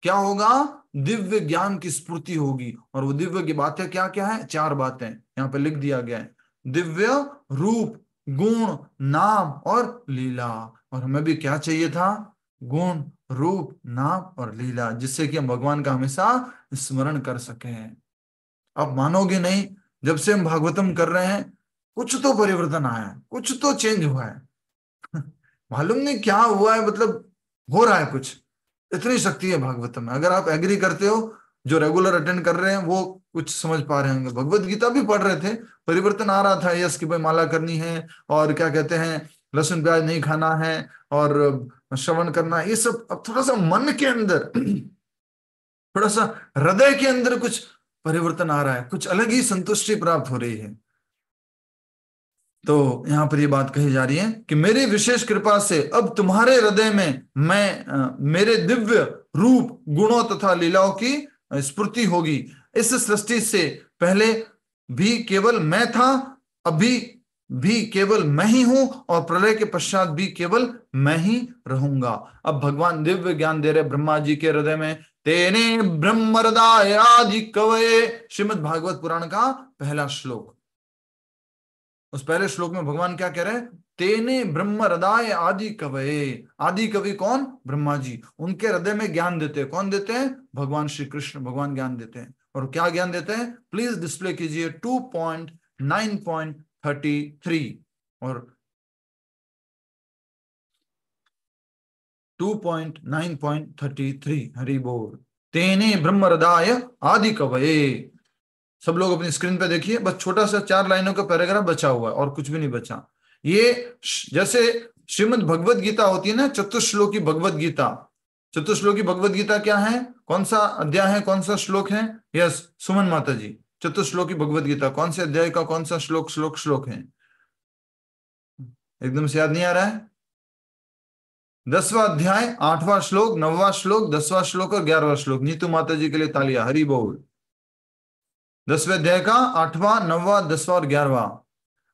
क्या होगा? दिव्य ज्ञान की स्फूर्ति होगी। और वो दिव्य की बातें क्या क्या है? 4 बातें यहां पे लिख दिया गया है, दिव्य रूप, गुण, नाम और लीला। और हमें भी क्या चाहिए था? गुण, रूप, नाम और लीला, जिससे कि हम भगवान का हमेशा स्मरण कर सके। अब मानोगे नहीं, जब से हम भागवतम कर रहे हैं कुछ तो परिवर्तन आया है, कुछ तो चेंज हुआ है। मालूम नहीं क्या हुआ है, मतलब हो रहा है कुछ। इतनी शक्ति है भागवतम में। अगर आप एग्री करते हो, जो रेगुलर अटेंड कर रहे हैं वो कुछ समझ पा रहे होंगे। भगवत गीता भी पढ़ रहे थे, परिवर्तन आ रहा था। यस कि भाई माला करनी है, और क्या कहते हैं, लहसुन प्याज नहीं खाना है, और श्रवण करना है, ये सब। अब थोड़ा सा मन के अंदर, थोड़ा सा हृदय के अंदर कुछ परिवर्तन आ रहा है, कुछ अलग ही संतुष्टि प्राप्त हो रही है। तो यहां पर ये बात कही जा रही है कि मेरी विशेष कृपा से अब तुम्हारे हृदय में मेरे दिव्य रूप, गुणों तथा लीलाओं की स्फूर्ति होगी। इस सृष्टि से पहले भी केवल मैं था, अभी भी केवल मैं ही हूं, और प्रलय के पश्चात भी केवल मैं ही रहूंगा। अब भगवान दिव्य ज्ञान दे रहे ब्रह्मा जी के हृदय में। तेने ब्रह्म हृदय आदि कवये, श्रीमद् भागवत पुराण का पहला श्लोक। उस पहले श्लोक में भगवान क्या कह रहे हैं? तेने ब्रह्म हृदय आदि कवये। आदि कवि कौन? ब्रह्मा जी। उनके हृदय में ज्ञान देते हैं। कौन देते हैं? भगवान श्री कृष्ण भगवान ज्ञान देते हैं। और क्या ज्ञान देते हैं? प्लीज डिस्प्ले कीजिए 2.9.33 और 2.9.33। हरि बोल। तेने ब्रह्म हृदय आदि कवये। सब लोग अपनी स्क्रीन पे देखिए, बस छोटा सा 4 लाइनों का पैराग्राफ बचा हुआ है और कुछ भी नहीं बचा। ये जैसे श्रीमद् भगवत गीता होती है ना, चतुश्लोकी भगवत गीता। चतुश्लोकी भगवत गीता क्या है? कौन सा अध्याय है, कौन सा श्लोक है? यस, सुमन माता जी, चतुश्लोकी भगवत गीता कौन से अध्याय का कौन सा श्लोक है? एकदम से याद नहीं आ रहा है? 10वां अध्याय 8वां श्लोक, 9वां श्लोक, 10वां श्लोक और 11वां श्लोक। नीतू माता जी के लिए तालियां। हरि बोल। 10वें अध्याय का 8वां, 9वां, 10वां और 11वां।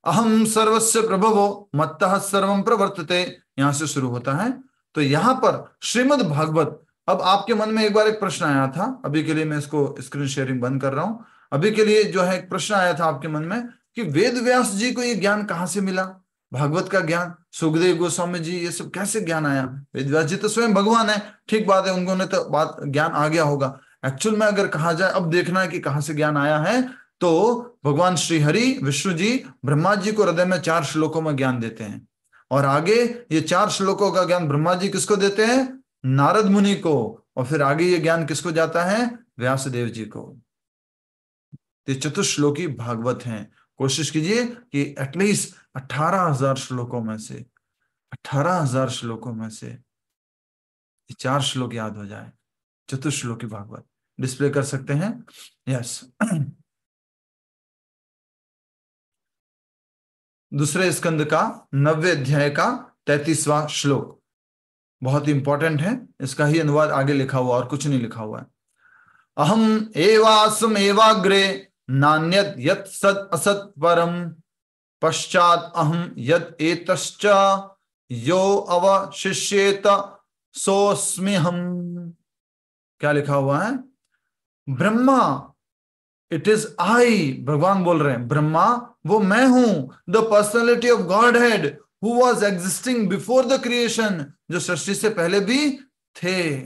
अहम सर्वस्य प्रभवो मत्तः सर्वं प्रवर्तते, यहां से शुरू होता है। तो यहां पर श्रीमद् भागवत। अब आपके मन में एक बार एक प्रश्न आया था, अभी के लिए मैं इसको स्क्रीन शेयरिंग बंद कर रहा हूं। अभी के लिए जो है एक प्रश्न आया था आपके मन में कि वेद व्यास जी को ये ज्ञान कहां से मिला? भागवत का ज्ञान, सुखदेव गोस्वामी जी, ये सब कैसे ज्ञान आया? वेद व्यास जी तो स्वयं भगवान है, ठीक बात है, उनको तो बात ज्ञान आ गया होगा। एक्चुअल में अगर कहा जाए, अब देखना है कि कहां से ज्ञान आया है, तो भगवान श्री हरि विष्णु जी ब्रह्मा जी को हृदय में 4 श्लोकों में ज्ञान देते हैं, और आगे ये 4 श्लोकों का ज्ञान ब्रह्मा जी किसको देते हैं? नारद मुनि को, और फिर आगे ये ज्ञान किसको जाता है? व्यासदेव जी को। ये चतुश्लोकी भागवत हैं। कोशिश कीजिए कि एटलीस्ट 18,000 श्लोकों में से 18,000 श्लोकों में से 4 श्लोक याद हो जाए। चतुश्लोकी भागवत डिस्प्ले कर सकते हैं? यस। दूसरे स्कंद का 9वें अध्याय का 33वां श्लोक बहुत ही इंपॉर्टेंट है। इसका ही अनुवाद आगे लिखा हुआ, और कुछ नहीं लिखा हुआ है। अहम एवासम एवाग्रे नान्यत यत सत असत परम पश्चात अहम यत एतश्च यो अवशिष्येत सोस्मि हम। क्या लिखा हुआ है? ब्रह्मा, इट इज आई, भगवान बोल रहे हैं, ब्रह्मा वो मैं हूं, the personality of God head who was existing before the creation, जो सृष्टि से पहले भी थे।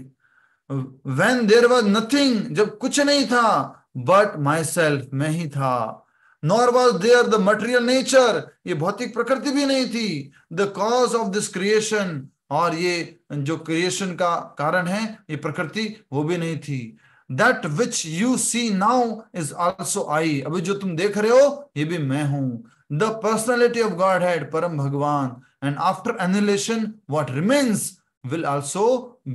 When there was nothing, जब कुछ नहीं था, but myself, मैं ही था। Nor was there the material nature, ये भौतिक प्रकृति भी नहीं थी, the cause of this creation, और ये जो क्रिएशन का कारण है ये प्रकृति, वो भी नहीं थी। That which you see now is also I, अभी जो तुम देख रहे हो ये भी मैं हूं। The personality of Godhead, परम भगवान, and after annihilation what remains will also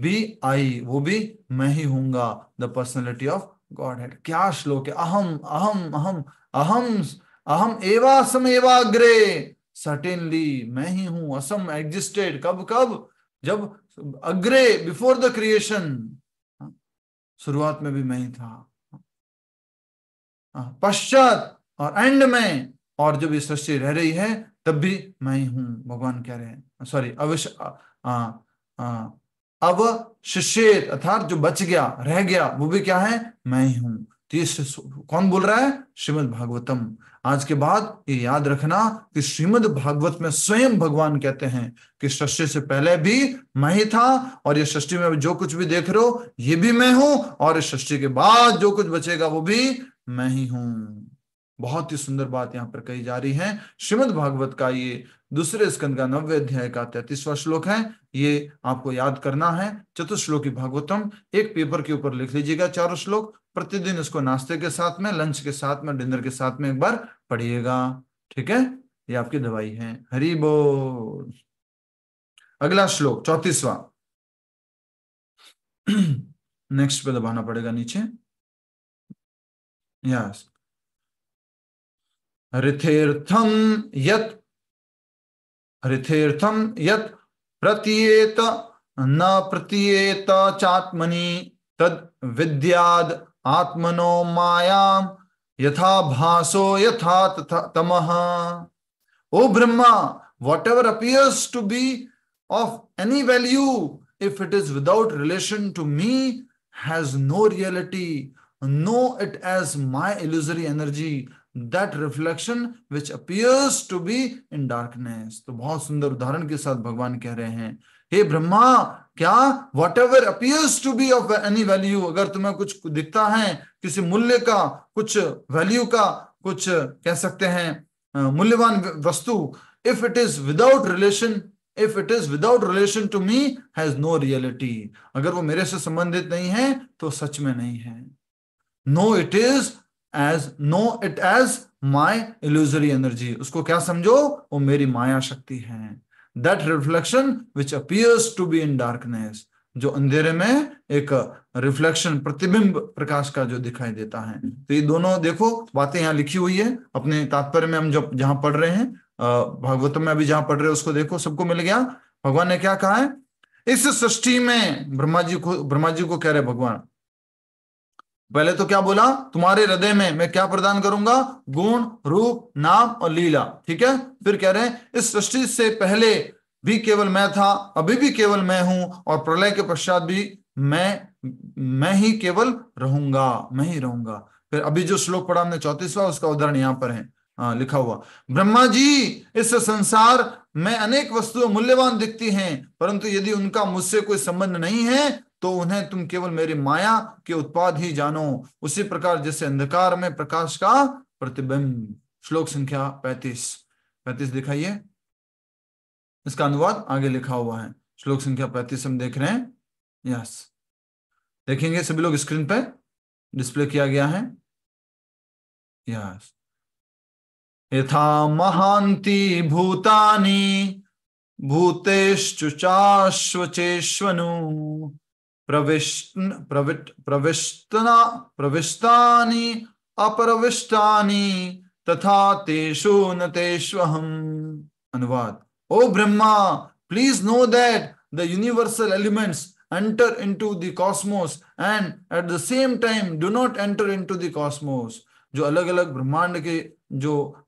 be I, वो भी मैं ही हूंगा, the personality of Godhead। क्या श्लोक है! अहम अहम अहम अहम अहम एवा असम एवाग्रे, सर्टेनली मैं ही हूं। असम एग्जिस्टेड कब कब? जब अग्रे, बिफोर द क्रिएशन, शुरुआत में भी मैं ही था। पश्चात और एंड में, और जब ये सृष्टि रह रही है तब भी मैं ही हूं। भगवान कह रहे हैं, सॉरी, अवशिष्येत अर्थात जो बच गया, रह गया, वो भी क्या है? मैं ही हूं। कौन बोल रहा है? श्रीमद् भागवतम। आज के बाद ये याद रखना कि श्रीमद् भागवत में स्वयं भगवान कहते हैं कि सृष्टि से पहले भी मैं ही था, और ये सृष्टि में जो कुछ भी देख रहे हो ये भी मैं हूं, और इस सृष्टि के बाद जो कुछ बचेगा वो भी मैं ही हूं। बहुत ही सुंदर बात यहाँ पर कही जा रही है। श्रीमद् भागवत का ये दूसरे स्कंद का 9वें अध्याय का 33वां श्लोक है। ये आपको याद करना है। चतुश्लोकी भागवतम एक पेपर के ऊपर लिख लीजिएगा, 4 श्लोक। प्रतिदिन इसको नाश्ते के साथ में, लंच के साथ में, डिनर के साथ में एक बार पढ़िएगा, ठीक है? ये आपकी दवाई है। हरि बोल। अगला श्लोक 34वां। नेक्स्ट पे दबाना पड़ेगा नीचे। यस। ऋथेर्थम यत प्रतीयेत न प्रतीयेत चात्मनि तद विद्याद आत्मनो मायाम यथा भासो यथा तमः। O Brahma, whatever appears to be of any value, if it is without relation to me, has no reality. Know it as my illusory energy, that reflection which appears to be in darkness। तो बहुत सुंदर उदाहरण के साथ भगवान कह रहे हैं, हे ब्रह्मा, क्या whatever appears to be of any value, अगर तुम्हें कुछ दिखता है, किसी मूल्य का, कुछ वैल्यू का, कुछ कह सकते हैं मूल्यवान वस्तु, if it is without relation to me, has no reality, अगर वो मेरे से संबंधित नहीं है तो सच में नहीं है। know it as my illusory energy, उसको क्या समझो? वो मेरी माया शक्ति है। that reflection which appears to be in darkness, जो अंधेरे में एक रिफ्लेक्शन, प्रतिबिंब प्रकाश का जो दिखाई देता है। तो ये दोनों देखो बातें यहाँ लिखी हुई है अपने तात्पर्य में। हम जब जहां पढ़ रहे हैं भागवतम में, अभी जहां पढ़ रहे हैं उसको देखो, सबको मिल गया। भगवान ने क्या कहा है इस सृष्टि में? ब्रह्मा जी को कह रहे भगवान, पहले तो क्या बोला? तुम्हारे हृदय में मैं क्या प्रदान करूंगा? गुण, रूप, नाम और लीला, ठीक है? फिर कह रहे हैं इस सृष्टि से पहले भी केवल मैं था, अभी भी केवल मैं हूं, और प्रलय के पश्चात भी मैं ही केवल रहूंगा, मैं ही रहूंगा। फिर अभी जो श्लोक पढ़ा हमने 34वां, उसका उदाहरण यहां पर है लिखा हुआ। ब्रह्मा जी, इस संसार में अनेक वस्तुएं मूल्यवान दिखती हैं, परंतु यदि उनका मुझसे कोई संबंध नहीं है तो उन्हें तुम केवल मेरी माया के उत्पाद ही जानो, उसी प्रकार जैसे अंधकार में प्रकाश का प्रतिबिंब। श्लोक संख्या 35 दिखाइए। इसका अनुवाद आगे लिखा हुआ है। श्लोक संख्या 35 हम देख रहे हैं। यस, देखेंगे सभी लोग, स्क्रीन पे डिस्प्ले किया गया है। यस, यथा महांति भूतानि भूतेषु चाश्वचेष्वनु प्रविष्टानि अपरविष्टानि तथा तेषु न तेष्वहम्। अनुवाद: O Brahma, please know that the universal elements enter into the cosmos and at the same time do not enter into the cosmos। जो अलग अलग ब्रह्मांड के जो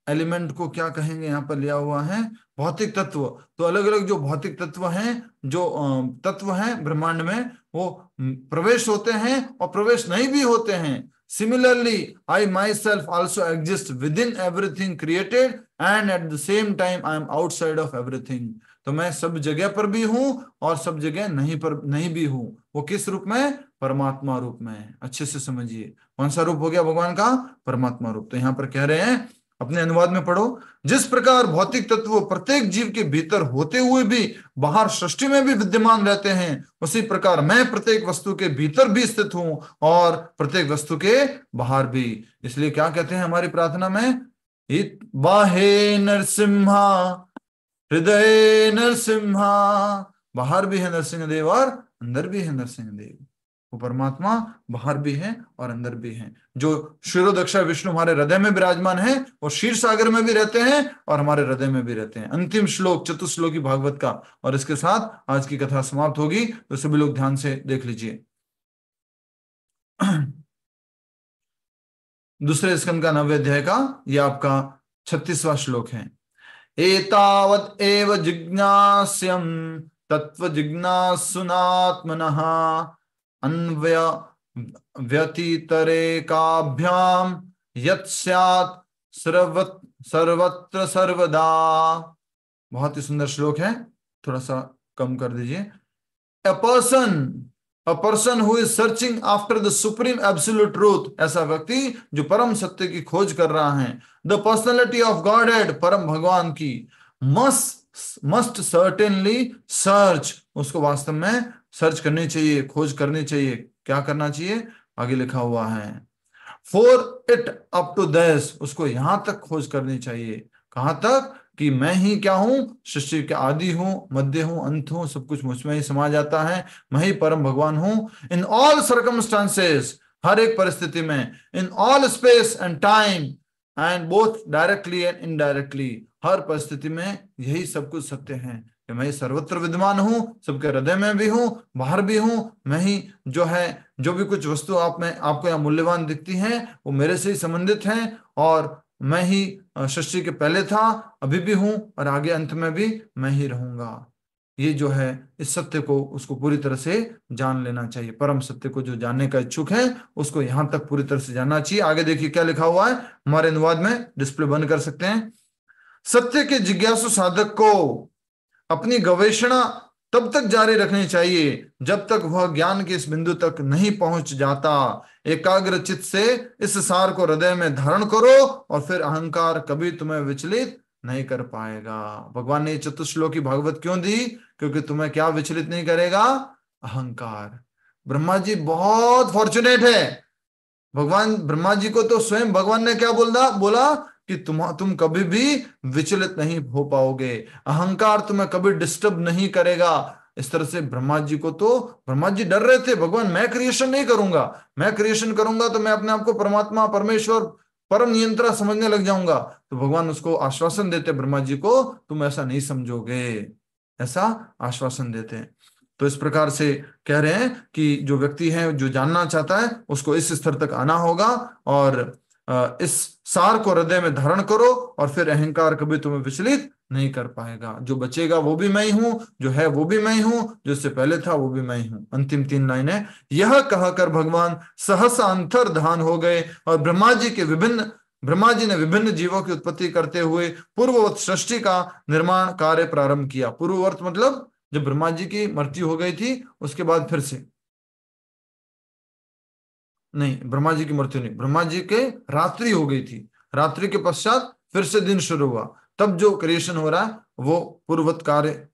एलिमेंट को क्या कहेंगे यहाँ पर लिया हुआ है, भौतिक तत्व। तो अलग अलग जो भौतिक तत्व हैं, जो तत्व हैं ब्रह्मांड में, वो प्रवेश होते हैं और प्रवेश नहीं भी होते हैं। Similarly, I myself also exist within everything created and at the same time I am outside of everything। तो मैं सब जगह पर भी हूं और सब जगह नहीं भी हूं। वो किस रूप में? परमात्मा रूप में। अच्छे से समझिए, कौन सा रूप हो गया भगवान का? परमात्मा रूप। तो यहाँ पर कह रहे हैं, अपने अनुवाद में पढ़ो, जिस प्रकार भौतिक तत्व प्रत्येक जीव के भीतर होते हुए भी बाहर सृष्टि में भी विद्यमान रहते हैं, उसी प्रकार मैं प्रत्येक वस्तु के भीतर भी स्थित हूं और प्रत्येक वस्तु के बाहर भी। इसलिए क्या कहते हैं हमारी प्रार्थना में? इत बाहे नरसिम्हा हृदय नरसिम्हा। बाहर भी है नरसिंह देव और अंदर भी है नरसिंह देव। वो परमात्मा बाहर भी है और अंदर भी है। जो क्षीरोदक्षा विष्णु हमारे हृदय में विराजमान है और क्षीर सागर में भी रहते हैं और हमारे हृदय में भी रहते हैं। अंतिम श्लोक चतुश्लोकी भागवत का, और इसके साथ आज की कथा समाप्त होगी। तो सभी लोग ध्यान से देख लीजिए। दूसरे स्कंद का 9वें अध्याय का ये आपका 36वां श्लोक है। एतावत् एव जिज्ञास्यम् तत्व जिज्ञासुनात्मनः अन्वय व्यतितरेकाभ्याम यत् स्यात् सर्वत्र सर्वदा। बहुत ही सुंदर श्लोक है, थोड़ा सा कम कर दीजिए। A person who is searching after the supreme absolute truth, ऐसा व्यक्ति जो परम सत्य की खोज कर रहा है, the personality of Godhead, परम भगवान की, must certainly search, उसको वास्तव में सर्च करनी चाहिए, खोज करनी चाहिए। क्या करना चाहिए? आगे लिखा हुआ है, for it up to this, उसको यहां तक खोज करनी चाहिए। कहां तक? कि मैं ही क्या हूं? सृष्टि के आदि हूं, मध्य हूं, अंत हूं, सब कुछ मुझ में ही समा जाता है। मैं ही परम भगवान हूं। इन ऑल सर्कमस्टांसेस, हर एक परिस्थिति में, in all space and time and both directly and indirectly, हर परिस्थिति में यही सब कुछ सत्य है कि मैं सर्वत्र विद्यमान हूं, सबके हृदय में भी हूं, बाहर भी हूं। मैं ही जो है, जो भी कुछ वस्तु आप में आपको यहाँ मूल्यवान दिखती हैं, वो मेरे से ही संबंधित हैं। और मैं ही सृष्टि के पहले था, अभी भी हूं और आगे अंत में भी मैं ही रहूंगा। ये जो है, इस सत्य को उसको पूरी तरह से जान लेना चाहिए। परम सत्य को जो जानने का इच्छुक है उसको यहां तक पूरी तरह से जानना चाहिए। आगे देखिए क्या लिखा हुआ है, हमारे अनुवाद में डिस्प्ले बंद कर सकते हैं। सत्य के जिज्ञासु साधक को अपनी गवेषणा तब तक जारी रखनी चाहिए जब तक वह ज्ञान के इस बिंदु तक नहीं पहुंच जाता। एकाग्र चित्त से इस सार को हृदय में धारण करो और फिर अहंकार कभी तुम्हें विचलित नहीं कर पाएगा। भगवान ने चतुश्लोकी भागवत क्यों दी? क्योंकि तुम्हें क्या विचलित नहीं करेगा? अहंकार। ब्रह्मा जी बहुत फॉर्चुनेट है। भगवान ब्रह्मा जी को तो स्वयं भगवान ने क्या बोला कि तुम कभी भी विचलित नहीं हो पाओगे, अहंकार तुम्हें कभी डिस्टर्ब नहीं करेगा। इस तरह से ब्रह्मा जी को तो, ब्रह्मा जी डर रहे थे, भगवान मैं क्रिएशन नहीं करूंगा, मैं क्रिएशन करूंगा तो मैं अपने आप को परमात्मा, परमेश्वर, परम नियंत्रण समझने लग जाऊंगा। तो भगवान उसको आश्वासन देते ब्रह्मा जी को, तुम ऐसा नहीं समझोगे, ऐसा आश्वासन देते हैं। तो इस प्रकार से कह रहे हैं कि जो व्यक्ति है, जो जानना चाहता है, उसको इस स्तर तक आना होगा और इस सार को हृदय में धारण करो और फिर अहंकार कभी तुम्हें विचलित नहीं कर पाएगा। जो बचेगा वो भी मैं ही हूं, जो है वो भी मैं ही हूं, जो इससे पहले था वो भी मैं ही हूं। अंतिम 3 लाइनें, यह कहकर भगवान सहसा अंतर्धान हो गए और ब्रह्मा जी ने विभिन्न जीवों की उत्पत्ति करते हुए पूर्ववत सृष्टि का निर्माण कार्य प्रारंभ किया। पूर्ववर्त मतलब जब ब्रह्मा जी की मृत्यु हो गई थी उसके बाद फिर से, नहीं ब्रह्मा जी की मृत्यु नहीं, ब्रह्मा जी के रात्रि हो गई थी, रात्रि के पश्चात फिर से दिन शुरू हुआ, तब जो क्रिएशन हो रहा है वो पूर्ववत कार्य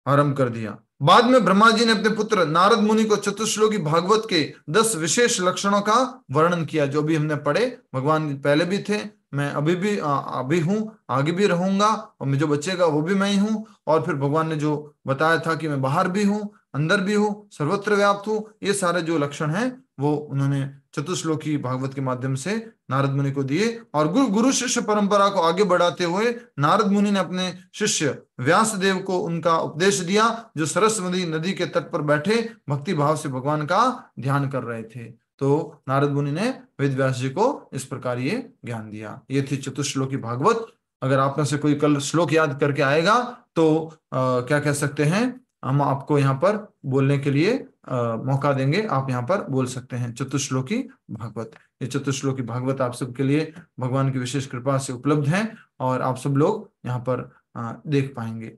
आरंभ कर दिया। बाद में ब्रह्मा जी ने अपने पुत्र नारद मुनि को चतुश्लोकी भागवत के 10 विशेष लक्षणों का वर्णन किया, जो भी हमने पढ़े। भगवान पहले भी थे, मैं अभी हूं, आगे भी रहूंगा, और मैं जो बचेगा वो भी मैं ही हूं। और फिर भगवान ने जो बताया था कि मैं बाहर भी हूं, अंदर भी हूं, सर्वत्र व्याप्त हूं, ये सारे जो लक्षण हैं वो उन्होंने चतुश्लोकी भागवत के माध्यम से नारद मुनि को दिए। और गुरु शिष्य परंपरा को आगे बढ़ाते हुए नारद मुनि ने अपने शिष्य व्यास देव को उनका उपदेश दिया, जो सरस्वती नदी के तट पर बैठे भक्ति भाव से भगवान का ध्यान कर रहे थे। तो नारद मुनि ने वेद व्यास जी को इस प्रकार ये ज्ञान दिया। ये थी चतुश्लोकी भागवत। अगर आप में से कोई कल श्लोक याद करके आएगा तो क्या कह सकते हैं, हम आपको यहाँ पर बोलने के लिए मौका देंगे, आप यहाँ पर बोल सकते हैं चतुश्लोकी भागवत। ये चतुश्लोकी भागवत आप सबके लिए भगवान की विशेष कृपा से उपलब्ध है और आप सब लोग यहाँ पर देख पाएंगे।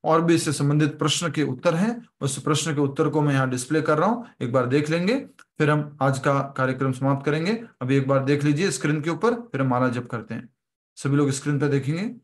और भी इससे संबंधित प्रश्न के उत्तर हैं, उस प्रश्न के उत्तर को मैं यहाँ डिस्प्ले कर रहा हूँ, एक बार देख लेंगे, फिर हम आज का कार्यक्रम समाप्त करेंगे। अभी एक बार देख लीजिए स्क्रीन के ऊपर, फिर हम माला जप करते हैं। सभी लोग स्क्रीन पर देखेंगे।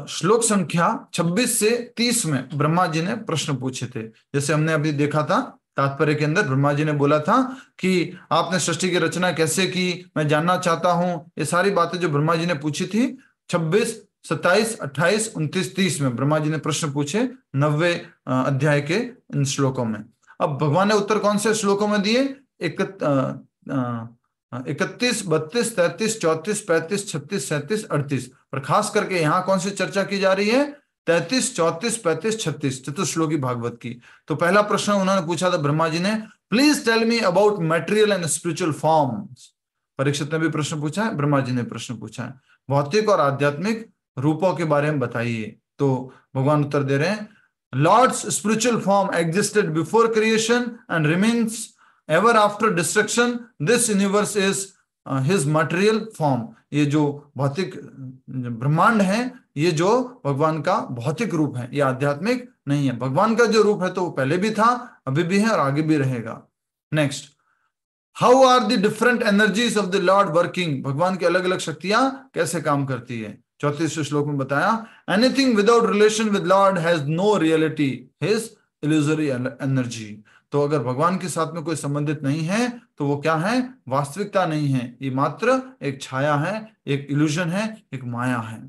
श्लोक संख्या 26 से 30 में ब्रह्मा जी ने प्रश्न पूछे थे। जैसे हमने अभी देखा था तात्पर्य के अंदर, ब्रह्मा जी ने बोला था कि आपने सृष्टि की रचना कैसे की, मैं जानना चाहता हूं। ये सारी बातें जो ब्रह्मा जी ने पूछी थी 26, 27, 28, 29, 30 में ब्रह्मा जी ने प्रश्न पूछे 90वें अध्याय के इन श्लोकों में। अब भगवान ने उत्तर कौन से श्लोकों में दिए? 31, 32, 33, 34, 35, 36, 37, 38। पर खास करके यहाँ कौन सी चर्चा की जा रही है? 33, 34, 35, 36 चतुश्लोकी भागवत की। तो पहला प्रश्न उन्होंने पूछा था ब्रह्मा जी ने, please tell me about material and spiritual forms. Parikshit ने भी प्रश्न पूछा है, ब्रह्मा जी ने प्रश्न पूछा है, भौतिक और आध्यात्मिक रूपों के बारे में बताइए। तो भगवान उत्तर दे रहे हैं, Lord's spiritual form existed before creation and remains ever after destruction. This universe is his material form. ये जो भौतिक ब्रह्मांड है, ये जो भगवान का भौतिक रूप है, ये आध्यात्मिक नहीं है। भगवान का जो रूप है तो वो पहले भी था, अभी भी है और आगे भी रहेगा। Next, how are the different energies of the Lord working. भगवान की अलग अलग शक्तियां कैसे काम करती है। 34वें श्लोक में बताया, anything without relation with Lord has no reality, his illusory energy. तो अगर भगवान के साथ में कोई संबंधित नहीं है तो वो क्या है? वास्तविकता नहीं है, ये मात्र एक छाया है, एक इल्यूजन है, एक माया है।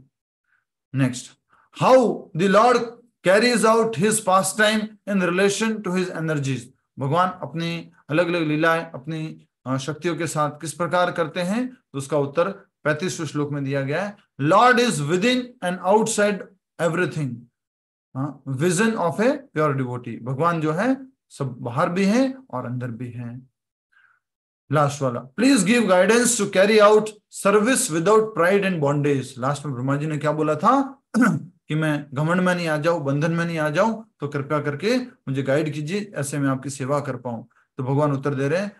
Next, how the Lord carries out his pastime in relation to his energies. भगवान अपनी अलग अलग लीलाएं अपनी शक्तियों के साथ किस प्रकार करते हैं? तो उसका उत्तर 35वें श्लोक में दिया गया है, Lord is with in and outside everything, vision of a pure devotee. भगवान जो है सब बाहर भी हैं और अंदर भी हैं। लास्ट वाला, please give guidance to carry out service without pride and bondage. Last में ब्रह्मा जी ने क्या बोला था कि मैं घमंड में नहीं आ जाऊं, बंधन में नहीं आ जाऊं, तो कृपया करके मुझे गाइड कीजिए, ऐसे मैं आपकी सेवा कर पाऊं। तो भगवान उत्तर दे रहे हैं,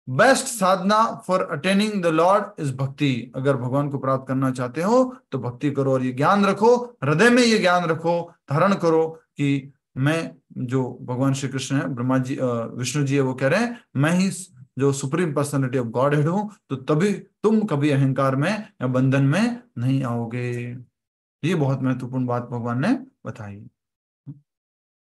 best Sadhana for attaining the Lord is भक्ति। अगर भगवान को प्राप्त करना चाहते हो तो भक्ति करो, और ये ज्ञान रखो, हृदय में ये ज्ञान रखो, धारण करो कि मैं जो भगवान श्री कृष्ण है, ब्रह्मा जी विष्णु जी है, वो कह रहे हैं मैं ही जो supreme personality of God head हूं, तो तभी तुम कभी अहंकार में या बंधन में नहीं आओगे। ये बहुत महत्वपूर्ण बात भगवान ने बताई।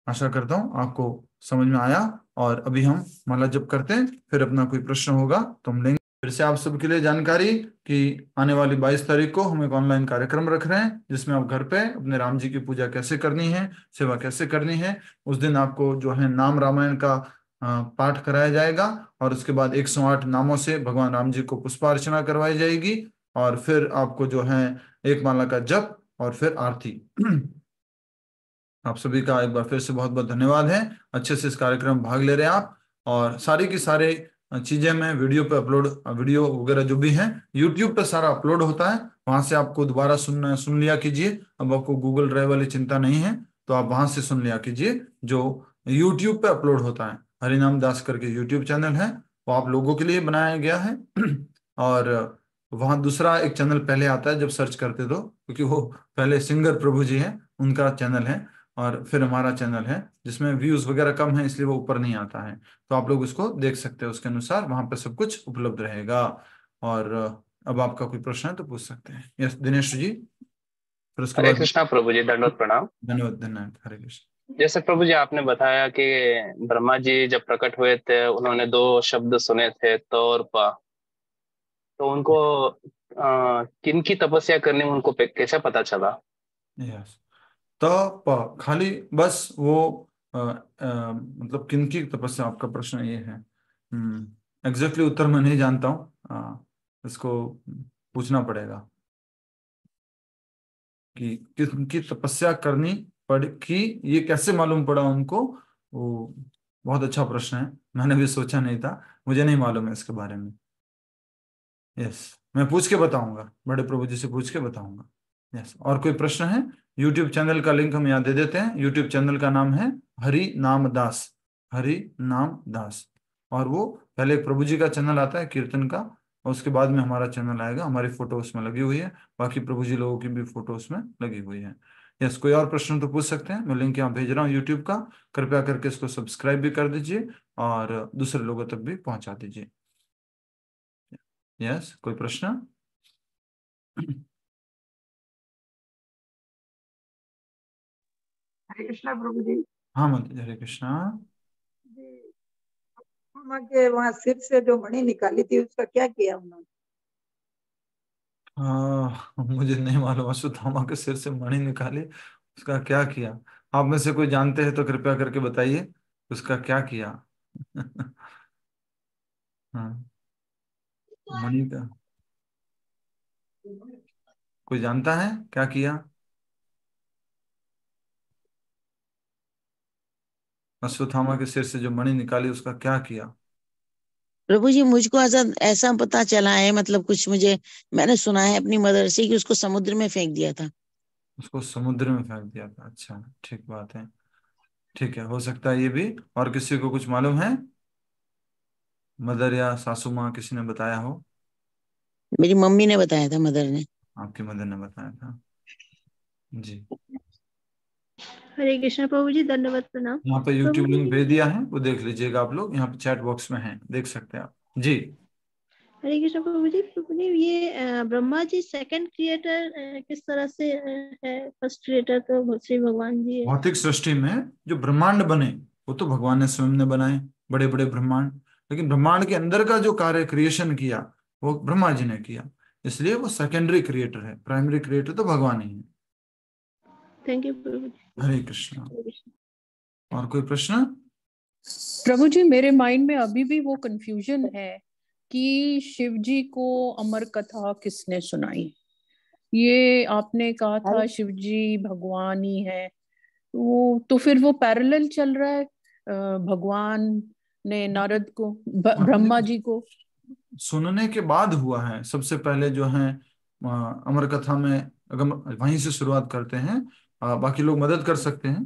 आशा करता हूं आपको समझ में आया। और अभी हम माला जप करते हैं, फिर अपना कोई प्रश्न होगा तो हम लेंगे। फिर से आप सबके लिए जानकारी कि आने वाली 22 तारीख को हम एक ऑनलाइन कार्यक्रम रख रहे हैं, जिसमें आप घर पे अपने राम जी की पूजा कैसे करनी है, सेवा कैसे करनी है। उस दिन आपको जो है नाम रामायण का पाठ कराया जाएगा, और उसके बाद 108 नामों से भगवान राम जी को पुष्पार्चना करवाई जाएगी, और फिर आपको जो है एक माला का जप और फिर आरती। आप सभी का एक बार फिर से बहुत बहुत धन्यवाद है, अच्छे से इस कार्यक्रम में भाग ले रहे हैं आप। और सारी की सारे चीजें मैं वीडियो पे अपलोड, वीडियो वगैरह जो भी है यूट्यूब पे सारा अपलोड होता है, वहां से आपको दोबारा सुन लिया कीजिए। अब आपको गूगल ड्राइव वाली चिंता नहीं है, तो आप वहां से सुन लिया कीजिए जो यूट्यूब पे अपलोड होता है। हरिनाम दास करके यूट्यूब चैनल है, वो आप लोगों के लिए बनाया गया है। और वहां दूसरा एक चैनल पहले आता है जब सर्च करते तो, क्योंकि वो पहले सिंगर प्रभु जी हैं, उनका चैनल है, और फिर हमारा चैनल है जिसमें व्यूज वगैरह कम है, इसलिए वो ऊपर नहीं आता है। तो आप लोग उसको देख सकते हैं, उसके अनुसार वहां पर सब कुछ उपलब्ध रहेगा। और अब आपका कोई प्रश्न है तो पूछ सकते हैं। यस दिनेश जी, फिर उसके हरे बाद। कृष्णा प्रभु जी, दंडवत प्रणाम। धन्यवाद धन्यवाद, हरे कृष्ण। जैसे प्रभु जी आपने बताया कि ब्रह्मा जी जब प्रकट हुए थे उन्होंने दो शब्द सुने थे, तो और पा। तो उनको किन की तपस्या करनी, उनको कैसे पता चला? यस, तो खाली बस वो मतलब किनकी तपस्या, आपका प्रश्न ये है। एग्जैक्टली उत्तर मैं नहीं जानता हूँ, इसको पूछना पड़ेगा कि किनकी तपस्या करनी पड़ कि ये कैसे मालूम पड़ा उनको। वो बहुत अच्छा प्रश्न है, मैंने भी सोचा नहीं था, मुझे नहीं मालूम है इसके बारे में। यस, मैं पूछ के बताऊंगा, बड़े प्रभु जी से पूछ के बताऊंगा। यस, और कोई प्रश्न है? यूट्यूब चैनल का लिंक हम यहाँ दे देते हैं। यूट्यूब चैनल का नाम है हरि नाम दास, हरि नाम दास। और वो पहले एक प्रभु जी का चैनल आता है कीर्तन का, और उसके बाद में हमारा चैनल आएगा। हमारी फोटो उसमें लगी हुई है, बाकी प्रभु जी लोगों की भी फोटो उसमें लगी हुई है। यस, कोई और प्रश्न तो पूछ सकते हैं। मैं लिंक यहाँ भेज रहा हूँ यूट्यूब का, कृपया करके इसको सब्सक्राइब भी कर दीजिए और दूसरे लोगों तक भी पहुंचा दीजिए। यस, कोई प्रश्न? हरे कृष्णा प्रभु जी। हाँ मत, हरे कृष्णा जी, मामा के वहां सिर से जो मणि निकाली थी उसका क्या किया उन्होंने? मुझे नहीं मालूम, अश्वत्थामा के सिर से मणि निकाली, उसका क्या किया? आप में से कोई जानते हैं तो कृपया करके बताइए, उसका क्या किया? हाँ, मणि का कोई जानता है क्या किया? अश्वत्थामा के सिर से जो मणि निकाली उसका क्या किया? प्रभु जी मुझको ऐसा ऐसा पता चला है, मतलब कुछ मुझे, मैंने सुना है अपनी मदर से कि उसको समुद्र में फेंक दिया था। उसको समुद्र में फेंक दिया था, अच्छा, ठीक बात है, ठीक है, हो सकता है ये भी। और किसी को कुछ मालूम है? मदर या सासू माँ किसी ने बताया हो? मेरी मम्मी ने बताया था, मदर ने। आपकी मदर ने बताया था जी। हरे कृष्ण प्रभु जी, दंडवत प्रणाम। यहाँ पे प्रभु यूट्यूब लिंक जी, भेज दिया है, वो देख लीजिएगा आप लोग, यहाँ पे चैट बॉक्स में है, देख सकते हैं आप जी। हरे कृष्ण प्रभु जी, ये ब्रह्मा जी सेकंड क्रिएटर किस तरह से है? फर्स्ट क्रिएटर तो श्री भगवान जी है। भौतिक सृष्टि में जो ब्रह्मांड बने वो तो भगवान ने स्वयं ने बनाए, बड़े बड़े ब्रह्मांड। लेकिन ब्रह्मांड के अंदर का जो कार्य क्रिएशन किया वो ब्रह्मा जी ने किया, इसलिए वो सेकेंडरी क्रिएटर है, प्राइमरी क्रिएटर तो भगवान ही है। थैंक यू प्रभु जी। हरे कृष्णा। और कोई प्रश्न? प्रभु जी मेरे माइंड में अभी भी वो कंफ्यूजन है कि शिव जी को अमर कथा किसने सुनाई। ये आपने कहा था शिव जी भगवान ही है, वो तो फिर वो पैरेलल चल रहा है। भगवान ने नारद को, ब्रह्मा जी को सुनने के बाद हुआ है। सबसे पहले जो है अमर कथा में, अगर वहीं से शुरुआत करते हैं, बाकी लोग मदद कर सकते हैं,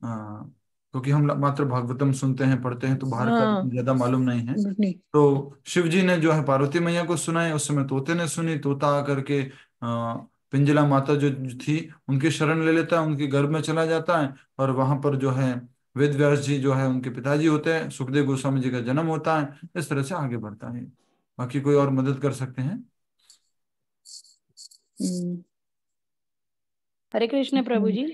क्योंकि हम मात्र भागवतम सुनते हैं पढ़ते हैं, तो बाहर का हाँ ज्यादा मालूम नहीं है। नहीं। तो शिव जी ने जो है पार्वती मैया को सुनाए, उस समय तोते ने सुनी, तोता आकर के पिंजला माता जो थी उनकी शरण ले लेता है, उनके गर्भ में चला जाता है, और वहां पर जो है वेद व्यास जी जो है उनके पिताजी होते हैं, सुखदेव गोस्वामी जी का जन्म होता है, इस तरह से आगे बढ़ता है। बाकी कोई और मदद कर सकते हैं? हरे कृष्ण प्रभु जी।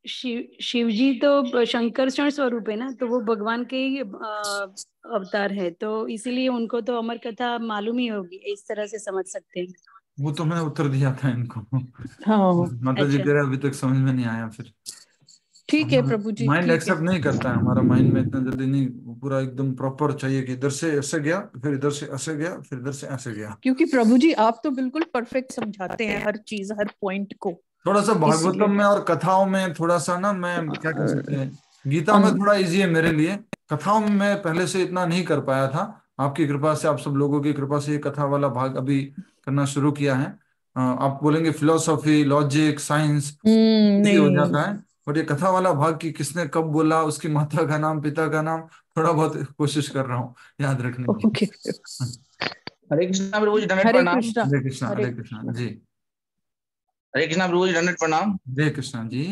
शिव जी तो शंकरषण स्वरूप है ना, तो वो भगवान के ही अवतार है, तो इसीलिए उनको तो अमर कथा मालूम ही होगी, इस तरह से समझ सकते हैं। वो तो मैंने उत्तर दिया था इनको। हाँ माता जी अच्छा कह रहे अभी तक समझ में नहीं आया। फिर ठीक है प्रभु जी, माइंड ठीक है। एक्सेप्ट नहीं करता है, हमारा माइंड में इतना जल्दी नहीं, पूरा एकदम प्रॉपर चाहिए कि इधर से ऐसे गया, फिर इधर से ऐसे गया, फिर इधर से ऐसे गया। क्योंकि प्रभु जी आप तो बिल्कुल परफेक्ट समझाते हैं हर चीज, हर पॉइंट को। थोड़ा सा भागवतम में और कथाओं में थोड़ा सा ना, मैं क्या कह सकते हैं, गीता में थोड़ा इजी है मेरे लिए, कथाओं में मैं पहले से इतना नहीं कर पाया था। आपकी कृपा से, आप सब लोगों की कृपा से ये कथा वाला भाग अभी करना शुरू किया है। आप बोलेंगे फिलोसॉफी, लॉजिक, साइंस इजी हो नहीं जाता है, बट ये कथा वाला भाग की किसने कब बोला, उसकी माता का नाम, पिता का नाम, थोड़ा बहुत कोशिश कर रहा हूँ याद रखने की। ओके हरे कृष्णा प्रभु जी, दंडवत हरे प्रणाम। कृष्णा। हरे कृष्णा, हरे हरे कृष्णा जी। हरे कृष्णा प्रभु जी, दंडवत प्रणाम। हरे कृष्णा जी।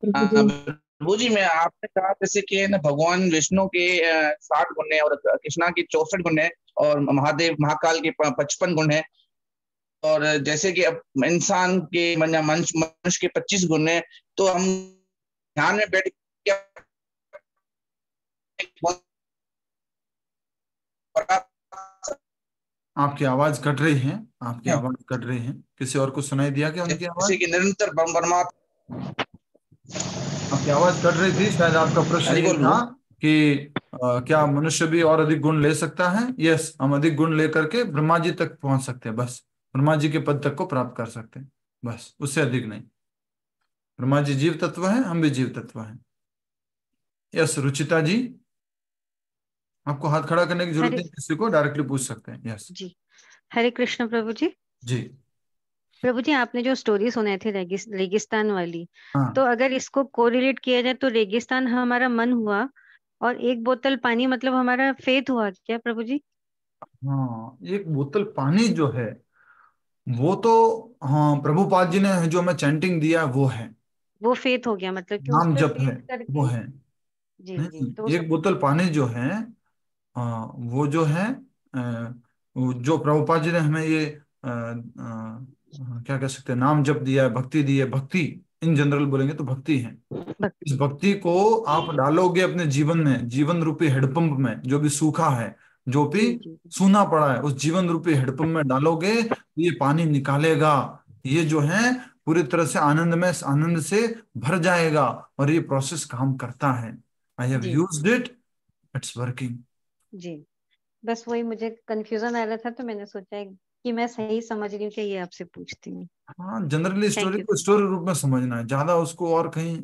प्रभु जी, मैं आपने कहा जैसे कि ना भगवान विष्णु के 60 गुण है और कृष्णा के 64 गुण है और महादेव महाकाल के 55 गुण है, और जैसे कि अब इंसान के मनुष्य के 25 गुण है, तो हम ध्यान में बैठ के आपकी आवाज कट रही है, आपकी आवाज कट रही है। किसी और को सुनाई दिया क्या उनकी आवाज? जैसे कि निरंतर परमात्मा। आपकी आवाज कट रही थी, शायद आपका प्रश्न हरि ये बोल था प्रभु। कि क्या मनुष्य भी और अधिक गुण ले सकता है? यस, हम अधिक गुण लेकर के ब्रह्मा जी तक पहुंच सकते हैं, बस ब्रह्मा जी के पद तक को प्राप्त कर सकते हैं, बस उससे अधिक नहीं। ब्रह्मा जी जीव तत्व है, हम भी जीव तत्व हैं। यस रुचिता जी, आपको हाथ खड़ा करने की जरूरत हरे नहीं, किसी को डायरेक्टली पूछ सकते हैं। यस जी, हरे कृष्ण प्रभु जी। जी। प्रभु जी, आपने जो स्टोरी सुनाई थी रेगिस्तान वाली, हाँ तो अगर इसको कोरिलेट किया जाए तो रेगिस्तान हमारा मन हुआ और एक बोतल पानी मतलब हमारा फेथ हुआ क्या प्रभु जी? हाँ, एक बोतल पानी जो है वो तो, हाँ प्रभुपाद जी ने जो हमें चैंटिंग दिया वो है, वो फेथ हो गया, मतलब कि उस नाम पे जप फेथ है, वो करके। है। जी जी, तो नहीं, उस एक बोतल पानी जो है, वो जो है, वो जो प्रभुपाद जी ने हमें ये क्या कह सकते हैं, नाम जप दिया है, भक्ति दी है, भक्ति इन जनरल बोलेंगे तो भक्ति है। इस भक्ति को आप डालोगे अपने जीवन में, जीवन रूपी हेडपंप में, जो भी सूखा है, जो भी जी जी सूना पड़ा है, उस जीवन रूपी हेडपंप में डालोगे तो ये पानी निकालेगा। ये जो है पूरी तरह से आनंद में, आनंद से भर जाएगा, और ये प्रोसेस काम करता है। आई हैव जी यूज्ड इट, इट्स वर्किंग। जी, बस वही मुझे कंफ्यूजन आ रहा था, तो मैंने सोचा है कि मैं सही समझ रही हूँ कि ये आपसे पूछती हूँ। हाँ, जनरली थैंक स्टोरी यू को सर। स्टोरी रूप में समझना है, ज्यादा उसको और कहीं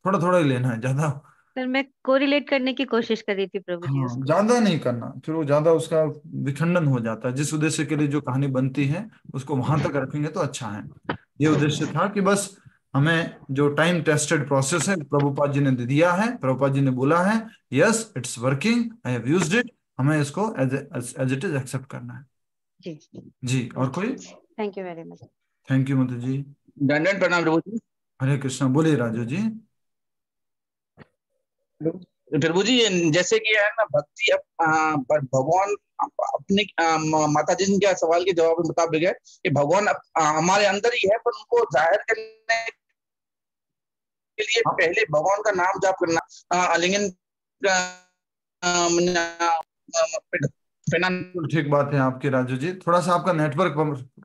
थोड़ा थोड़ा ही लेना है, ज्यादा। सर मैं कोरिलेट करने की कोशिश कर रही थी प्रभु जी हाँ, उसको। ज्यादा नहीं करना, फिर वो ज्यादा उसका विखंडन हो जाता है। जिस उद्देश्य के लिए जो कहानी बनती है उसको वहां तक रखेंगे तो अच्छा है। ये उद्देश्य था कि बस हमें जो टाइम टेस्टेड प्रोसेस है प्रभुपाद जी ने दे दिया है, प्रभुपाद जी ने बोला है, yes it's working, I have used it, हमें इसको एज इट इज एक्सेप्ट करना है। जी जी, और कोई? Thank you very much. Thank you Madhu ji. दंडवत प्रणाम प्रभु जी। हरे कृष्णा, बोलिए राजू जी। प्रभु जी, जैसे कि है ना भक्ति पर भगवान अपने माता जी के सवाल के जवाब के मुताबिक है कि भगवान हमारे अंदर ही है, पर उनको जाहिर करने के लिए पहले भगवान का नाम जाप करना, आलिंगन बिल्कुल ठीक बात है आपकी राजू जी। थोड़ा सा आपका नेटवर्क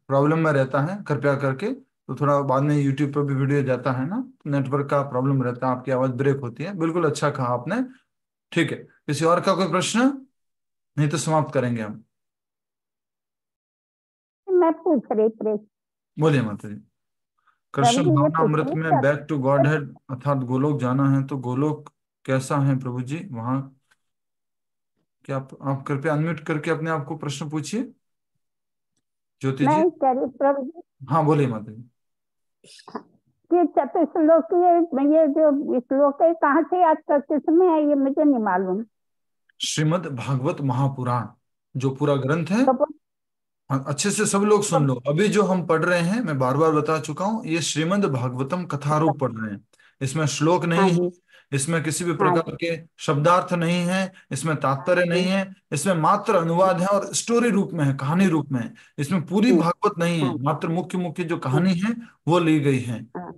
प्रॉब्लम में रहता है, कृपया करके, तो थोड़ा बाद में यूट्यूब पर भी वीडियो जाता है ना, नेटवर्क का प्रॉब्लम रहता है, आपकी आवाज ब्रेक होती है। बिल्कुल अच्छा कहा आपने। ठीक है, किसी और का कोई प्रश्न? नहीं तो समाप्त करेंगे हम। मैं पूछ रही थी बोलिए माता जी। प्रभु कृष्ण जी, ये पूछ भावनामृत रही में थी बैक टू गॉड हेड अर्थात गोलोक जाना है, तो गोलोक कैसा है प्रभु जी वहाँ? क्या आप कृपया अनम्यूट करके अपने आप को प्रश्न पूछिए, ज्योति जी। मैं कह रही प्रभु जी हाँ बोलिए माता जी। कि चतुर्श्लोकी ये जो श्लोक है कहाँ से आज तक किसमें है, ये मुझे नहीं मालूम। श्रीमद् भागवत महापुराण जो पूरा ग्रंथ है, तो अच्छे से सब लोग सुन लो। अभी जो हम पढ़ रहे हैं, मैं बार बार बता चुका हूँ, ये श्रीमद् भागवतम कथारूप पढ़ रहे हैं। इसमें श्लोक हाँ नहीं है, जी इसमें किसी भी हाँ प्रकार जी के शब्दार्थ नहीं है, इसमें तात्पर्य नहीं जी है, इसमें मात्र अनुवाद है और स्टोरी रूप में है, कहानी रूप में है। इसमें पूरी जी भागवत नहीं है, हाँ मात्र मुख्य मुख्य जो हाँ कहानी है वो ली गई है। हाँ।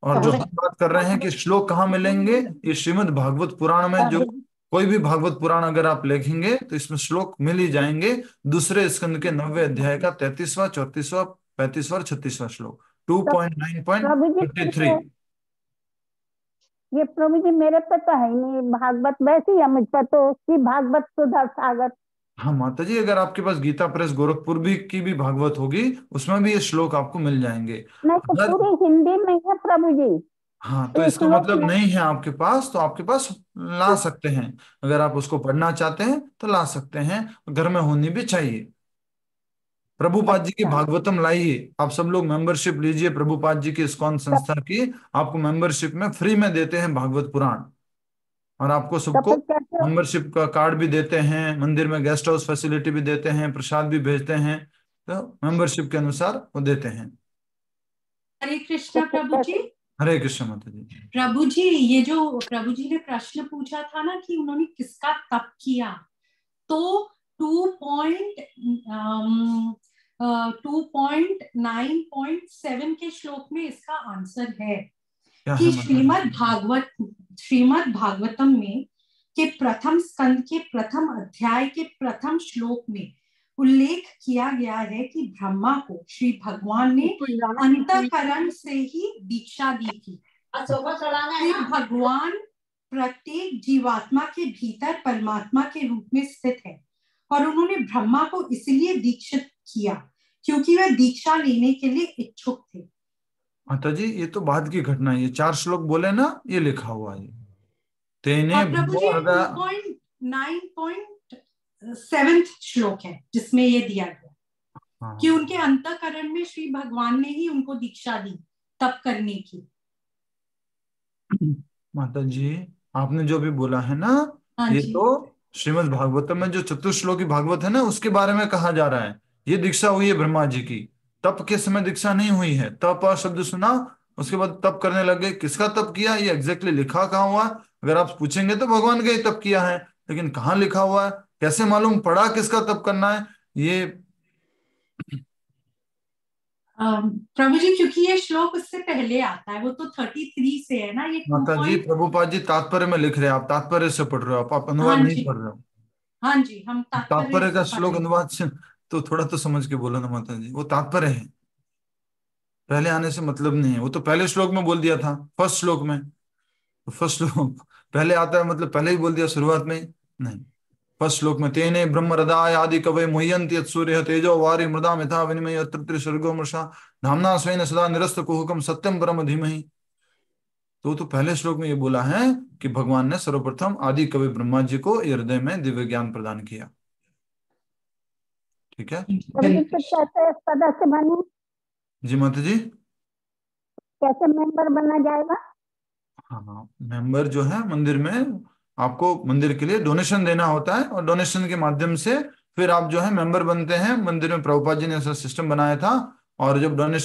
और जो हम बात कर रहे हैं कि श्लोक कहाँ मिलेंगे, ये श्रीमद् भागवत पुराण में, जो कोई भी भागवत पुराण अगर आप लिखेंगे तो इसमें श्लोक मिल ही जाएंगे। दूसरे स्कंद के 90वें अध्याय का 33वां, 34वां, 35वां और 36वां श्लोक, तो प्रभु जी 2.9.23। ये प्रभु जी मेरे पे तो है ही नहीं भागवत, वैसे ही है मुझ पर तो उसकी भागवत सुधा सागर। हाँ माता जी, अगर आपके पास गीता प्रेस गोरखपुर भी की भी भागवत होगी, उसमें भी ये श्लोक आपको मिल जाएंगे। नहीं तो अगर, पूरी हिंदी में है प्रभु जी, हाँ तो तो इसका श्लोक मतलब में नहीं है आपके पास, तो आपके पास ला सकते हैं। अगर आप उसको पढ़ना चाहते हैं तो ला सकते हैं, घर में होनी भी चाहिए। प्रभुपाद जी की अच्छा भागवतम लाइए, आप सब लोग मेंबरशिप लीजिए प्रभुपाद जी की इस्कॉन संस्था की, आपको मेंबरशिप में फ्री में देते हैं भागवत पुराण। और आपको तो सबको फिर कैसे? मेंबरशिप का कार्ड भी देते हैं, मंदिर में गेस्ट हाउस फैसिलिटी भी देते हैं, प्रसाद भी भेजते हैं, तो मेंबरशिप के अनुसार वो देते हैं। हरे तो कृष्णा फिर प्रभु जी। कैसे? हरे कृष्ण माता जी। प्रभु जी, ये जो प्रभु जी ने प्रश्न पूछा था ना कि उन्होंने किसका तप किया, तो 2.9.7 के श्लोक में इसका आंसर है क्या कि है मतलब? श्रीमद् भागवतम में के प्रथम स्कंद के प्रथम अध्याय के प्रथम श्लोक में उल्लेख किया गया है कि ब्रह्मा को श्री भगवान ने अंतःकरण से ही दीक्षा दी थी। फिर भगवान प्रत्येक जीवात्मा के भीतर परमात्मा के रूप में स्थित है और उन्होंने ब्रह्मा को इसलिए दीक्षित किया क्योंकि वे दीक्षा लेने के लिए इच्छुक थे। माता जी ये तो बाद की घटना है, ये 4 श्लोक बोले ना, ये लिखा हुआ है। तेने प्रभु जी 2.9.7 श्लोक है जिसमें ये दिया गया कि उनके अंतःकरण में श्री भगवान ने ही उनको दीक्षा दी तप करने की। माता जी आपने जो भी बोला है ना, ये तो श्रीमद् भागवतम में जो चतुश्लोकी भागवत है ना, उसके बारे में कहा जा रहा है। ये दीक्षा हुई है ब्रह्मा जी की, तप के समय दीक्षा नहीं हुई है। तप शब्द सुना, उसके बाद तप करने लगे। किसका तप किया ये एग्जैक्टली लिखा कहाँ हुआ है? अगर आप पूछेंगे तो भगवान का ही तप किया है, लेकिन कहाँ लिखा हुआ है, कैसे मालूम पड़ा किसका तप करना है ये? प्रभु जी क्योंकि ये श्लोक उससे पहले आता है, वो तो 33 से है ना, ये माता जी प्रभुपाद जी तात्पर्य में लिख रहे हैं, आप तात्पर्य से पढ़ रहे हो, आप अनुवाद नहीं पढ़ रहे हो। हाँ जी, हम तात्पर्य का श्लोक अनुवाद से तो थोड़ा तो समझ के बोलो ना माता जी, वो तात्पर्य है, पहले आने से मतलब नहीं है। वो तो पहले श्लोक में बोल दिया था, फर्स्ट श्लोक में। तो फर्स्ट श्लोक पहले आता है मतलब पहले ही बोल दिया शुरुआत में ही? नहीं, फर्स्ट श्लोक में तेने ब्रह्म हृदय आदि कवय मुह्यन्ति यत् सूर्यः तेजो वारि मृदा मिथा विनिमय यत्र त्रिसर्गो मृषा धाम्ना स्वेन सदा निरस्त कुहकम सत्यम परम धीमहि। तो पहले श्लोक में ये बोला है कि भगवान ने सर्वप्रथम आदि कवि ब्रह्मा जी को हृदय में दिव्य ज्ञान प्रदान किया। ठीक है कैसे सदस्य बने? जी माता जी, कैसे मेंबर बना जाएगा? हाँ मेंबर जो है मंदिर में आपको मंदिर के लिए डोनेशन देना होता है, और डोनेशन के माध्यम से फिर आप जो है मेंबर बनते हैं। मंदिर में प्रभुपाद जी ने ऐसा सिस्टम बनाया था, और जब डोनेशन